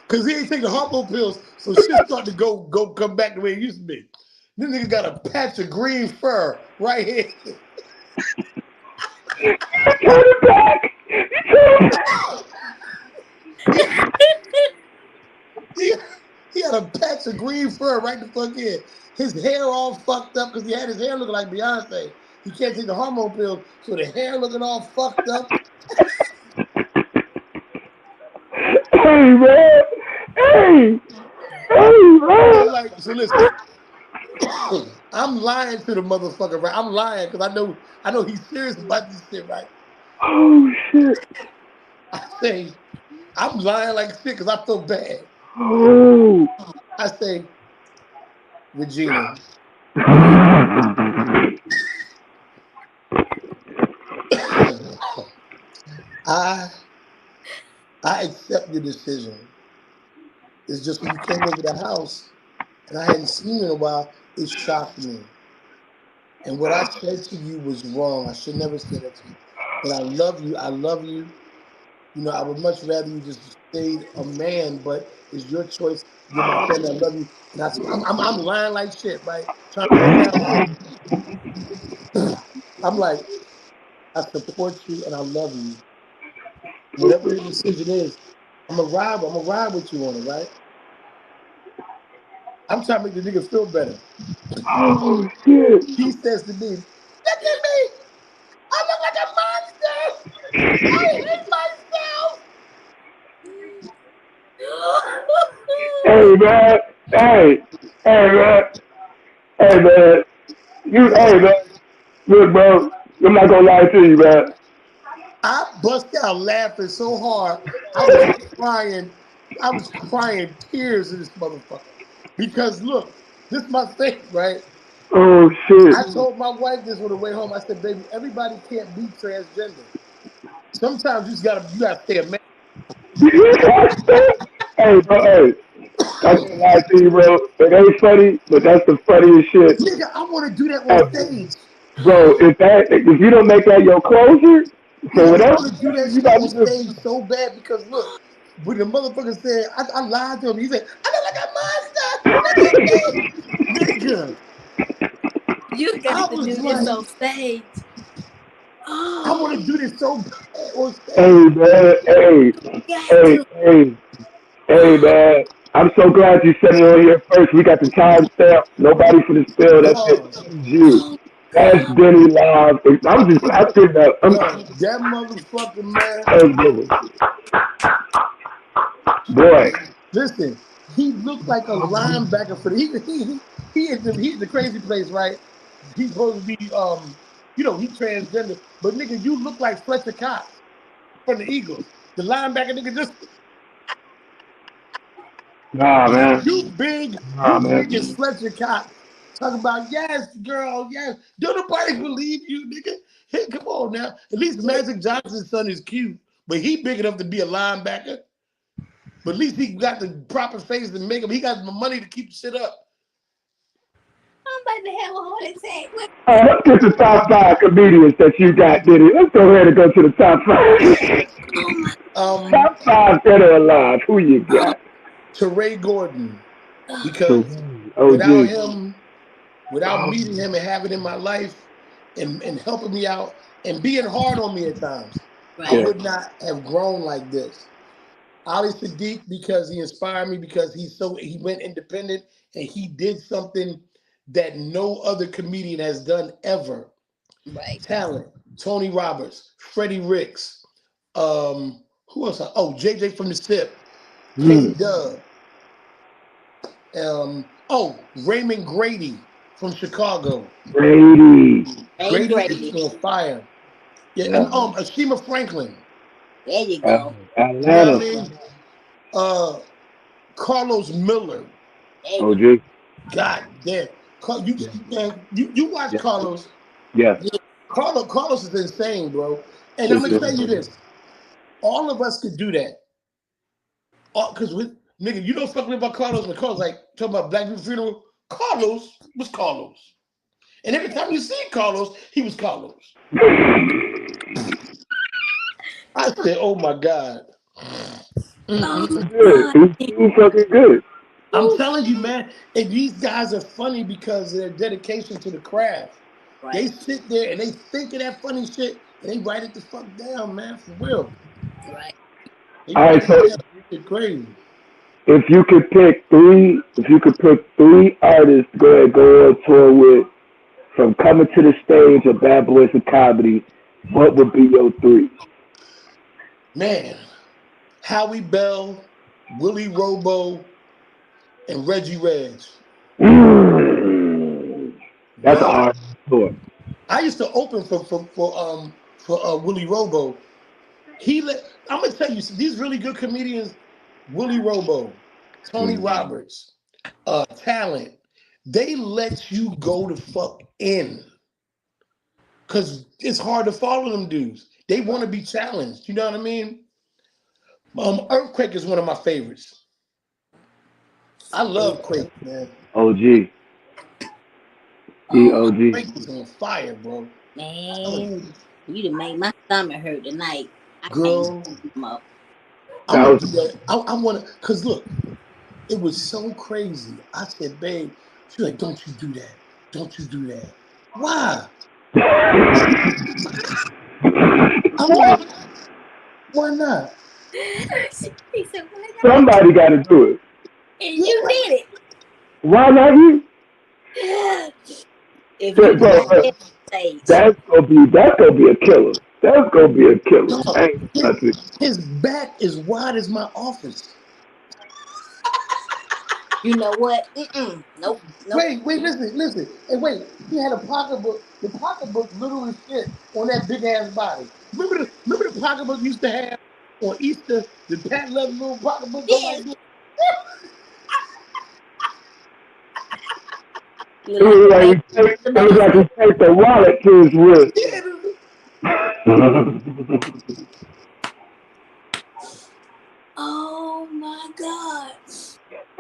because he ain't taking the hormone pills, so shit starting to come back the way it used to be. This nigga got a patch of green fur right here. Turn it back. he, he had a patch of green fur right the fuck here. His hair all fucked up because he had his hair looking like Beyonce. He can't take the hormone pills, so the hair looking all fucked up. Hey man. Hey. Hey So man. like, so listen, I'm lying to the motherfucker, right? I'm lying because I know he's serious about this shit, right? Oh shit. I say, I'm lying like shit because I feel bad. Oh. I say, Regina, I I accept your decision. It's just when you came over the house and I hadn't seen you in a while, it shocked me. And what I said to you was wrong. I should never say that to you. But I love you. I love you. You know, I would much rather you just stayed a man, but it's your choice. You're my family. I love you. And I'm lying like shit, right? Trying to get down to it. I'm like, I support you and I love you. Whatever your decision is, I'm gonna ride with you on it, right? I'm trying to make the nigga feel better. Oh shit. He says to me, look at me. I look like a monster. I hate myself. Hey man. Hey. Hey man. Hey man. Hey man. Look, bro. I'm not gonna lie to you, man. I bust out laughing so hard, I was crying. I was crying tears in this motherfucker. Because look, this is my thing, right? Oh shit. I told my wife this on the way home. I said, baby, everybody can't be transgender. Sometimes you gotta stay a man. Hey, bro, hey. I'm gonna lie to you, bro. It ain't funny, but that's the funniest shit Nigga, I want to do that on ever. stage. Bro, if you don't make that your closure for Nigga, I whatever want to do that you shit about on to do, stage so bad because look, when the motherfucker said, I lied to him, he said, I look like a monster. Look at me. Nigga, You I got to was do this like, on stage. I want to Oh, do this so bad on hey stage. man, hey, you got hey, to. hey, hey man. I'm so glad you said it on here first. We got the timestamp. Nobody for the spill. That's it. Dog, That is you. Oh, That's God. Denny live. I couldn't dog, that motherfucker, man. I'm boy. Listen, he looked like a linebacker for the. he's the crazy place, right? He's supposed to be he transgender, but nigga, you look like Fletcher Cox from the Eagles. The linebacker nigga just Nah, man. you Nah, big as man. Fletcher Cox. Talk about yes, girl, yes. Don't nobody believe you, nigga. Hey, come on now. At least Magic Johnson's son is cute, but he big enough to be a linebacker. But at least he got the proper face to make him. He got the money to keep shit up. I'm about to have a heart attack. Wait. Let's get the top five comedians that you got, Denny. Let's go ahead and go to the top five. Oh my. Um, Top five dead or alive. Who you Oh, got? Ray Gordon, So, because without OG. him, without Oh, meeting him and having in my life and helping me out and being hard on me at times, I right, yeah. would not have grown like this. Ali Sadiq, because he inspired me, because he went independent and he did something that no other comedian has done ever. right. Talent, Tony Roberts, Freddie Ricks, who else? JJ from the Sip, K Mm. Dub, Raymond Grady from Chicago. Brady. Ain't Grady is Grady. on fire. Yeah, and Yeah. Ashima Franklin. There you go. You know what I Atlanta. mean? Uh, Carlos Miller. There you OG. God damn. Yeah. You watch Yeah. Carlos. Yes. go. Yeah, Carlos is insane, bro. And I'm It's gonna just, tell you this: all of us could do that. Because with nigga, you don't fucking about Carlos. When Carlos like talking about black people funeral, Carlos was Carlos. And every time you see Carlos, he was Carlos. I said, "Oh my god." oh my good. God. He's too fucking good. I'm Ooh, telling you, man, and these guys are funny because of their dedication to the craft. They right, sit there and they think of that funny shit and they write it the fuck down, man, for real. right. They All write right, it so down. It's crazy. if you could pick three artists to go ahead and go on tour with from coming to the stage of Bad Boys of Comedy, what would be your three? Man, Howie Bell, Willie Robo, and Reggie Reg. Mm. That's a What? hard tour. I used to open for Willie Robo. I'm gonna tell you these really good comedians, Willie Robo, Tony Mm. Roberts, Talent, they let you go to fuck in. Cause it's hard to follow them dudes. They want to be challenged. You know what I mean? Earthquake is one of my favorites. I love Quake, man. OG. Oh OG. Quake is on fire, bro. Telling man, you done make my stomach hurt tonight. I you, can't girl, come up. I'm That gonna was do that. I want to, cause look, it was so crazy. I said, babe, she's like, don't you do that. Don't you do that. Why? I'm like, why not? He said, "Why not?" somebody got to do it. And Yeah, you like, did Why not you? it. If So, you man, got that stage, that's gonna be a killer. That's gonna be a killer. dog, I ain't his, nothing. his back is wide as my office. you know what? Nope, nope. Wait, listen. Hey, wait, he had a pocketbook. The pocketbook little as shit on that big ass body. Remember the pocketbook used to have on Easter, the patent leather little pocketbook go Yes, like this? look It like was a like baby he take, it was like Sebastian. he take the wallet to his wrist. Yeah, Oh my God!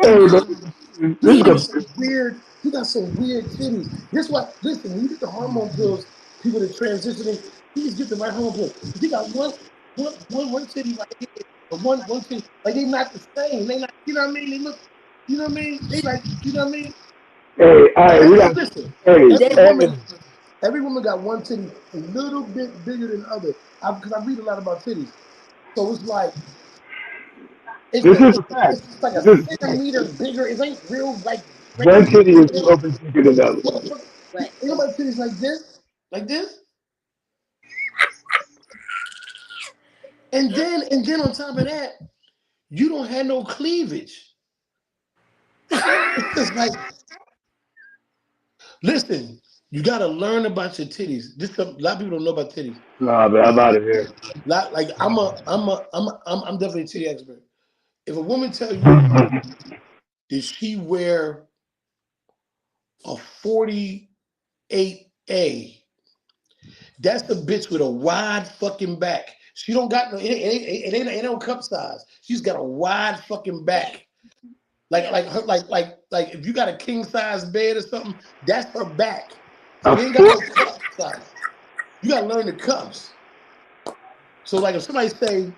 and Hey, then man, this he is got gonna some weird, he got some weird titties. This why, listen, when you get the hormone pills, people that transitioning, please get the right hormone pills. He got one titty right here, but one titty, like they not the same. They not, you know what I mean? They look, you know what I mean? They like, you know what I mean? hey, all right, we Hey, got listen, hey, every That woman, hey, every woman got one titty a little bit bigger than the other. Because I read a lot about titties, so it's like this is a fact. it's like a This is a fact. centimeter bigger. It ain't real like One regular. titty is a little bit bigger than the other. Motherfucker, right. ain't nobody titties like this, and then on top of that, you don't have no cleavage. It's just like Listen, you got to learn about your titties. This a lot of people don't know about titties. Nah, man, I'm out of here. Like I'm definitely a titty expert. If a woman tell you that she wear a 48A, that's the bitch with a wide fucking back. She don't got no, it ain't no cup size. She's got a wide fucking Yeah. back. Like if you got a king size bed or something, that's her back. So A it ain't got no foot. cup size. You gotta learn the cups. So like if somebody say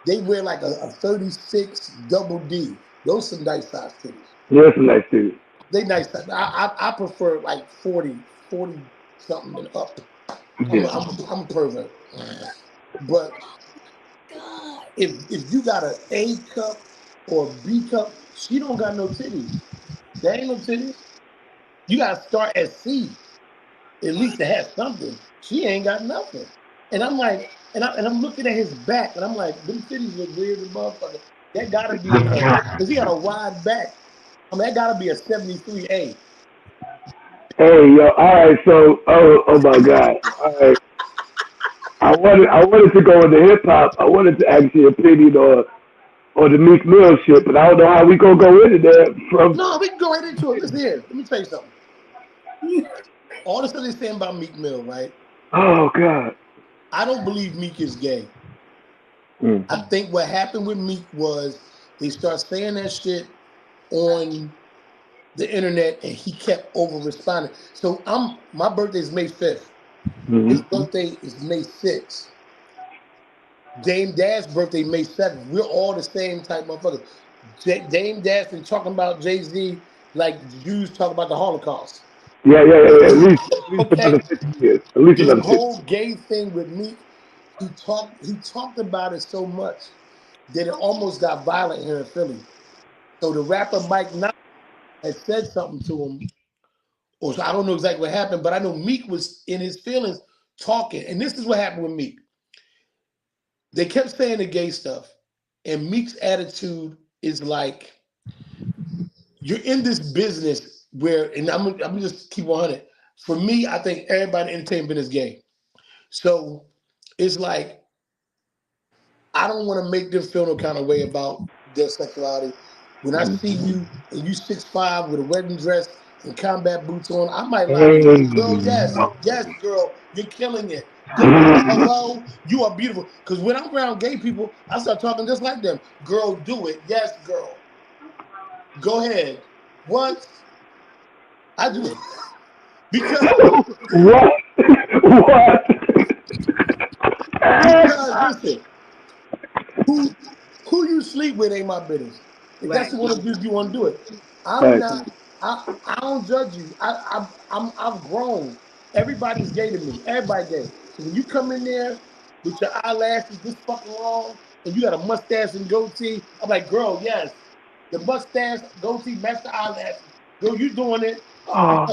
they wear like a 36 double D, those some nice size titties. Yes, nice titties. They nice size. I prefer like 40 something and up. I'm a, Yeah. I'm a, I'm a pervert. But God. if you got an A cup or a B cup, she don't got no titties. There ain't no titties. You gotta start at C at least to have something. She ain't got nothing. And I'm like, I'm looking at his back, and I'm like, them titties look weird as motherfucker. That gotta be an A, cause he got a wide back. I mean, that gotta be a 73A. Hey, yo, all right, so, oh my God. All right. I wanted to go into hip hop. I wanted to ask your opinion on the Meek Mill shit, but I don't know how we gonna go into that from. No, we can go right into it. Listen here. Let me tell you something. All the stuff they're saying about Meek Mill, right? Oh God. I don't believe Meek is gay. Mm. I think what happened with Meek was they start saying that shit on the internet, and he kept over responding. So my birthday is May 5th. His Mm-hmm. birthday is May 6th. Dame Dad's birthday May 7th. We're all the same type motherfuckers. Dame Dad's been talking about Jay-Z like the Jews talk about the Holocaust. Yeah. At least Okay? another 50 years. At least This another 50. whole gay thing with Meek, he talked about it so much that it almost got violent here in Philly. So the rapper Mike Knight had said something to him, or so I don't know exactly what happened, but I know Meek was in his feelings talking. And this is what happened with Meek. They kept saying the gay stuff, and Meek's attitude is like, you're in this business where, and I'm just keep 100. For me, I think everybody in the entertainment is gay. So it's like, I don't want to make them feel no kind of way about their sexuality. When I see you and you 6'5" with a wedding dress and combat boots on, I might lie to you. Girl, yes, girl, you're killing it. Hello, you are beautiful. Because when I'm around gay people, I start talking just like them. Girl, do it. Yes, girl. Go ahead. What? I do because What? What? because listen, who who you sleep with ain't my business. If that's Right. the one of you want to do it. I'm Hey, not. I don't judge you. I've grown. Everybody's gay to me. Everybody gay. So when you come in there with your eyelashes this fucking long and you got a mustache and goatee, I'm like, girl, yes, the mustache, goatee, match the eyelashes. Girl, you doing it? oh,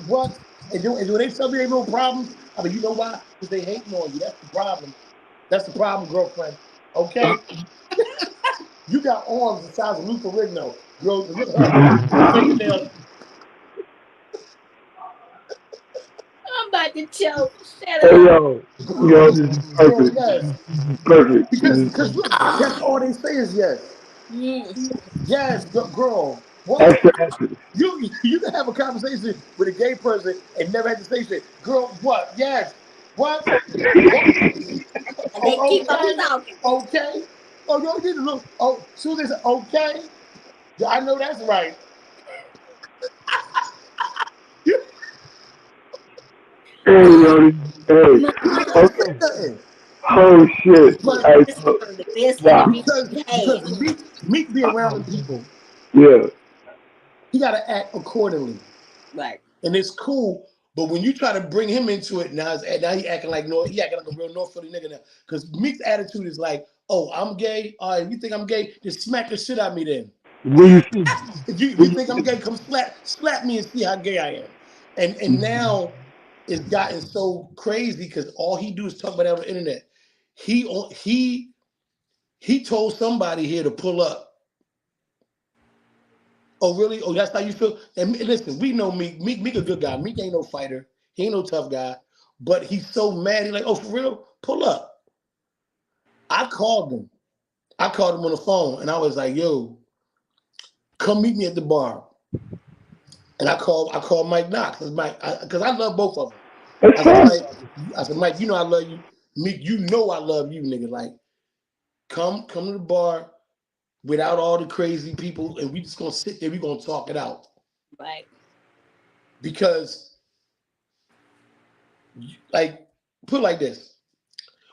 What? And when they tell me they no problems, I mean, you know why? Because they hating on you. That's the problem. That's the problem, girlfriend. Okay? You got arms the size of Lou Ferrigno. Girl, look at her. Her fingernails. I'm about to choke. Shut hey, up. yo, this is Girl, perfect. yes. This is perfect. Because look, that's all they say is yes. Mm. Yes, girl. What? Extra, extra. You can have a conversation with a gay person and never have to say shit. Girl, what? Yes. What? What? And they Oh, keep on okay. talking. Okay. Oh, you don't need to look. Oh, soon as okay. Yeah, I know that's right. Hey, yo, hey. Man, You can't say Okay. nothing. Oh shit. But Hey, this is so, one of the best wow. interviews because we because had. Meek be around the people, Yeah. he gotta act accordingly. Right. And it's cool. But when you try to bring him into it, now he acting like he acting like a real North Philly nigga now. Because Meek's attitude is like, oh, I'm gay. All right, you think I'm gay? Just smack the shit out of me then. Will you see? If you Will you think I'm gay, come slap me and see how gay I am. And now it's gotten so crazy because all he do is talk about it on the internet. He he told somebody here to pull up. Oh, really? Oh, that's how you feel? And listen, we know Meek. Meek a good guy. Meek ain't no fighter. He ain't no tough guy. But he's so mad. He's like, oh, for real? Pull up. I called him. I called him on the phone, and I was like, yo, come meet me at the bar. And I called Mike Knox. Because I love both of them. That's I said, fine. Mike, Mike, you know I love you. Meek, you know I love you, nigga. Like, come to the bar without all the crazy people, and we just gonna sit there. We gonna talk it out. Right. Because, like, put it like this: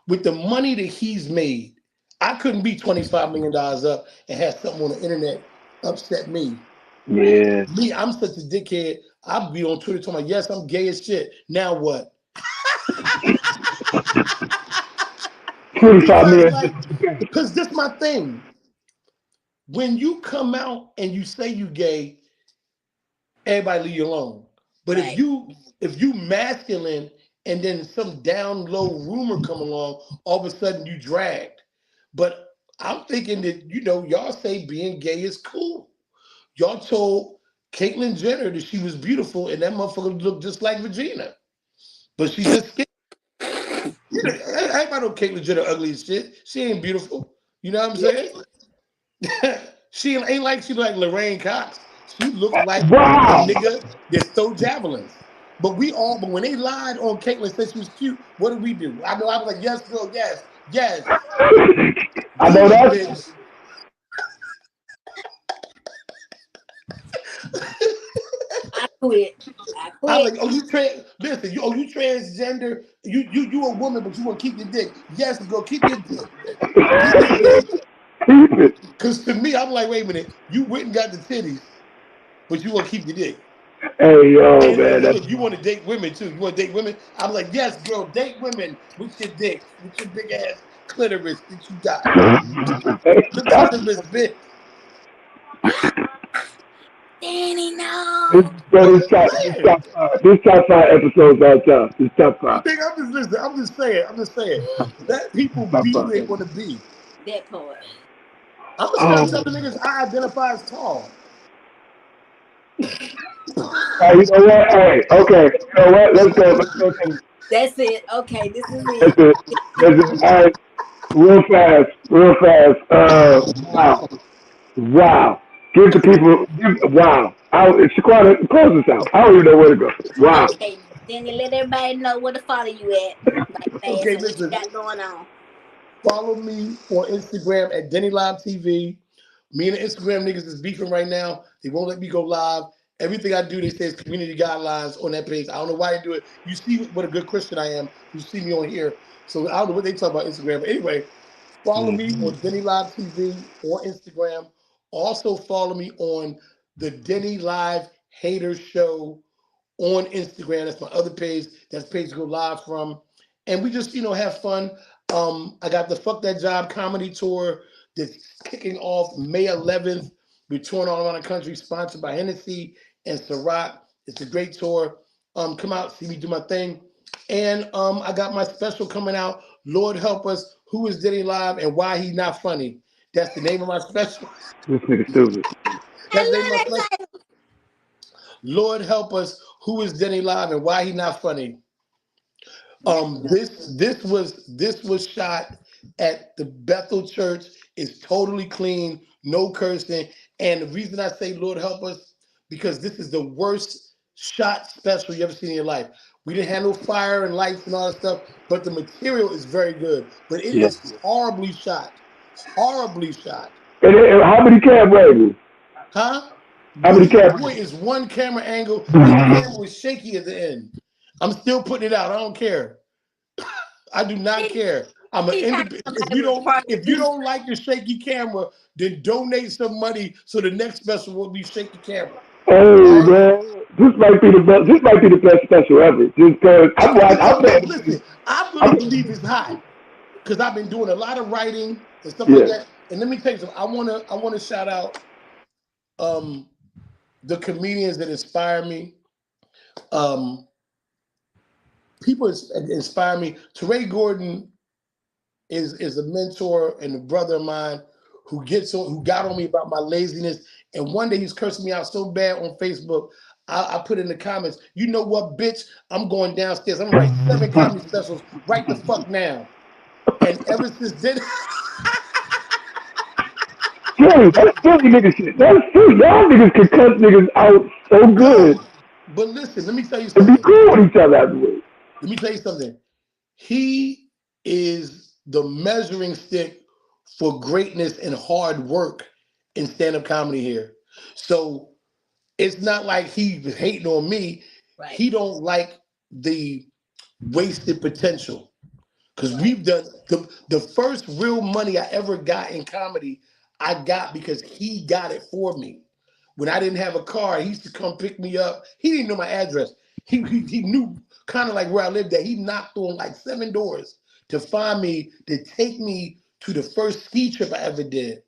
with the money that he's made, I couldn't be $25 million up and have something on the internet upset me. Right. Yeah. Me, I'm such a dickhead. I'll be on Twitter talking about, yes, I'm gay as shit. Now what? 25 Because, million like, just to pay. because this my thing. When you come out and you say you gay, everybody leave you alone. But if Right. you masculine and then some down low rumor come along, all of a sudden you dragged. But I'm thinking that y'all say being gay is cool. Y'all told Caitlyn Jenner that she was beautiful and that motherfucker looked just like Regina, but she just skinny. Everybody know Caitlyn Jenner ugly as shit. She ain't beautiful. You know what I'm saying? She ain't like she like Lorraine Cox. She looked like a Wow. nigga that throw javelins. But when they lied on Caitlyn and said she was cute, what did we do? I know I was like, yes, girl, yes, yes. I Do know it, that's bitch. I quit. I I was quit. like, oh, you trans listen, you transgender, you a woman, but you want to keep your dick. Yes, girl, keep your dick, bitch. Keep your dick. keep it. Cause to me, I'm like, wait a minute, you went and got the titties, but you want to keep your dick. Hey yo, And man, look, you want to date women too. You want to date women? I'm like, yes, girl, date women with your dick, with your big ass clitoris that you got. The clitoris, bitch. Danny, this, no. yo, I'm this just top, this saying. top five, this top five episodes all time. This top five, Nigga, I'm just listening. I'm just saying. I'm just saying. Let people top be who five. they want to be. That part. I'm gonna start Oh, telling niggas I identify as tall. hey, you know what? Hey, okay, you know what? Let's go. Let's go to. That's it. Okay, this is That's it. it. That's it. All right, real fast, real fast. Wow, wow. Give the people. Wow. Shaquana, close this out. I don't even know where to go. Wow. Okay, Danny, let everybody know where to follow you at. Like fast Okay, and what you listen. got going on. Follow me on Instagram at Denny Live TV. Me and the Instagram niggas is beefing right now. They won't let me go live. Everything I do, they say is community guidelines on that page. I don't know why they do it. You see what a good Christian I am. You see me on here. So I don't know what they talk about Instagram. But anyway, follow me Mm-hmm. on Denny Live TV or Instagram. Also follow me on the Denny Live Hater Show on Instagram. That's my other page. That's the page to go live from. And we just, have fun. I got the Fuck That Job comedy tour that's kicking off May 11th. We're touring all around the country, sponsored by Hennessy and Ciroc. It's a great tour. Come out, see me do my thing. And I got my special coming out, Lord Help Us, Who is Denny Live and Why He Not Funny. That's the name of my special. This nigga stupid. That's the name of I my love special. that title. Lord Help Us, Who is Denny Live and Why He Not Funny. That's This was shot at the Bethel Church. It's totally clean, no cursing. And the reason I say Lord help us, because this is the worst shot special you ever seen in your life. We didn't have no fire and lights and all that stuff, but the material is very good. But it Yeah. is horribly shot. Horribly shot. And how many cab angles? Huh? How Well, many this is the cab point. It's one camera angle, and the angles? camera was shaky at the end. I'm still putting it out. I don't care. I do not he, care. I'm an he hired independent. If somebody you with don't, part if you two. don't like the shaky camera, then donate some money so the next special will be shaky camera. Hey All right. man, this might be the best. This might be the best special ever. Just cause I I'm think watching. it's I'm gonna be. paying Listen, attention. I really I'm believe it's hot because I've been doing a lot of writing and stuff like yeah. that. And let me tell you something. I wanna shout out um the comedians that inspire me. Um, People inspire me. Teray Gordon is a mentor and a brother of mine who got on me about my laziness And one day he's cursing me out so bad on Facebook. I put in the comments, you know what, bitch? I'm going downstairs. I'm gonna write 7 comedy specials right the fuck now. And ever since then, Hey, that's Philly nigga shit. That's Philly. Y'all niggas can cut niggas out so good yo, but listen, let me tell you and be something. cool with each other afterwards. Let me tell you something. He is the measuring stick for greatness and hard work in stand-up comedy here. So it's not like he's hating on me. Right. He don't like the wasted potential. Because Right. we've done the first real money I ever got in comedy, I got because he got it for me. When I didn't have a car, he used to come pick me up. He didn't know my address. He knew kind of like where I lived at. He knocked on like 7 doors to find me, to take me to the first ski trip I ever did.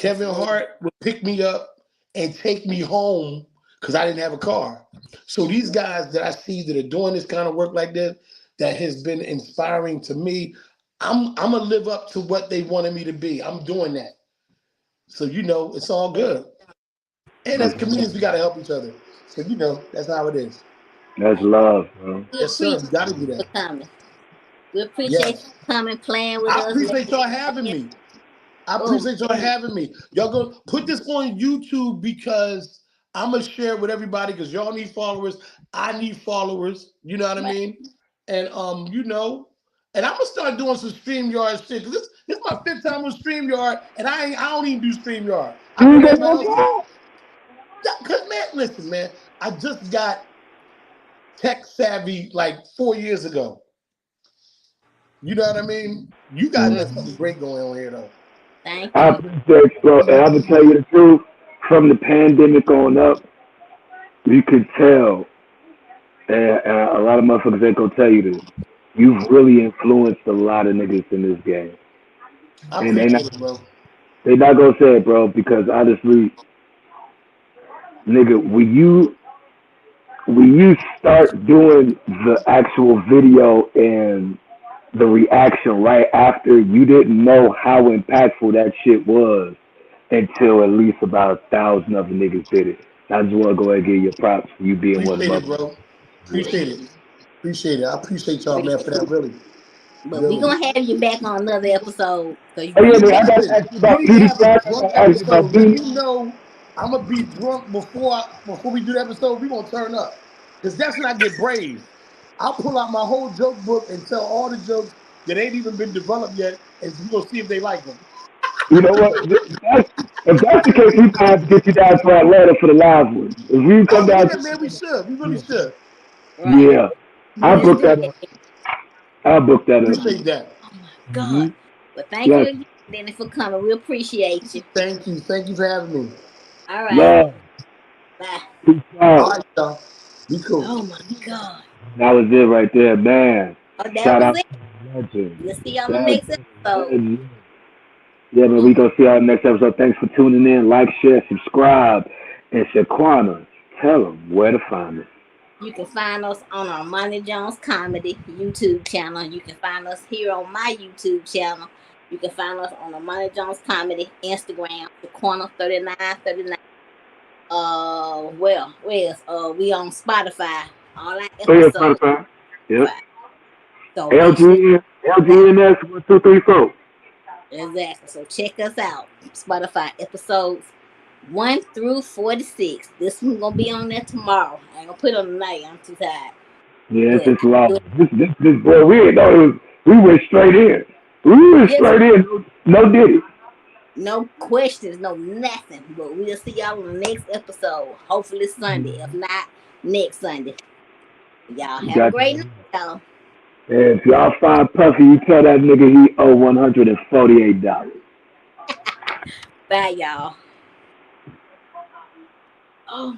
That's Kevin love. Hart would pick me up and take me home because I didn't have a car. So these guys that I see that are doing this kind of work like this, that has been inspiring to me, I'm gonna live up to what they wanted me to be. I'm doing that. So it's all good. And as comedians, we gotta help each other. So that's how it is. That's love, bro. We Yes, sir. appreciate We gotta do you that. for coming. We appreciate Yes. you coming, playing with I us. appreciate y'all having me. I Oh, appreciate y'all having me. Y'all go put this on YouTube because I'm gonna share it with everybody because y'all need followers. I need followers. You know what I right. mean? And and I'm gonna start doing some StreamYard shit. Cause this is my 5th time on StreamYard, and I don't even do StreamYard. I You go ain't to got everybody no else's. job? Cause man, listen, man, I just got tech savvy like 4 years ago. You know what I mean? You guys Mm, got something great going on here, though. thank I you. appreciate you, bro. And I'm gonna tell you the truth. From the pandemic on up, you could tell, and a lot of motherfuckers ain't gonna tell you this. You've really influenced a lot of niggas in this game, I and appreciate it, bro. they not gonna say it, bro, because honestly, nigga, when you start doing the actual video and the reaction right after, you didn't know how impactful that shit was until at least about 1,000 other niggas did it. I just want to go ahead and give you props for you being one of Appreciate the it, motherfuckers. bro. Appreciate it. Appreciate it. I appreciate y'all, man, Appreciate for that. Really, But we really. gonna have you back on another episode. Cause Oh yeah, We man, I gotta listen. ask you about We need to have a PewDiePie. I drunk gotta ask you about episode. Let Beanie. me know. I'm gonna be drunk before we do the episode. We gonna turn up because that's when I get brave. I'll pull out my whole joke book and tell all the jokes that ain't even been developed yet, and we gonna see if they like them. You know what? If that's the case, we might have to get you down to Atlanta for the live one. If you come Oh down yeah, to man, we should. We really should. right. yeah, I'll Let's book do that that. up. I'll book that up. Appreciate that. Oh my Mm-hmm. God. But thank you Yes, again, Denny, for coming. We appreciate you. Thank you. Thank you for having me. All right. love. Bye. Peace All out. right, y'all. Be cool. Oh my God. That was it right there, man. Oh, that Shout was out it. to the legend. We'll see you on the That's next episode. legend. Yeah, man, Oh, we gonna see y'all next episode. Thanks for tuning in. Like, share, subscribe. And Shaquana, tell them where to find us. you can find us on our Armani Jones Comedy YouTube channel. You can find us here on my YouTube channel. You can find us on Armani Jones Comedy Instagram, the corner 3939. Well, where's we on Spotify. All our Oh, yeah, episodes. Spotify. Yep. So make sure LGN, LGNS 1234. exactly. So check us out. Spotify episodes 1 through 46. This one's gonna be on there tomorrow. I ain't gonna put it on tonight. I'm too tired. Yes, But it's long. This boy, we didn't know it was, we went straight in. We went yes, straight in. No diddy. no questions, no nothing. But we'll see y'all on the next episode. Hopefully Sunday. If not, next Sunday. Y'all have a Got great you. night, y'all. And if y'all find Puffy, you tell that nigga he owe $148. Bye, y'all. Oh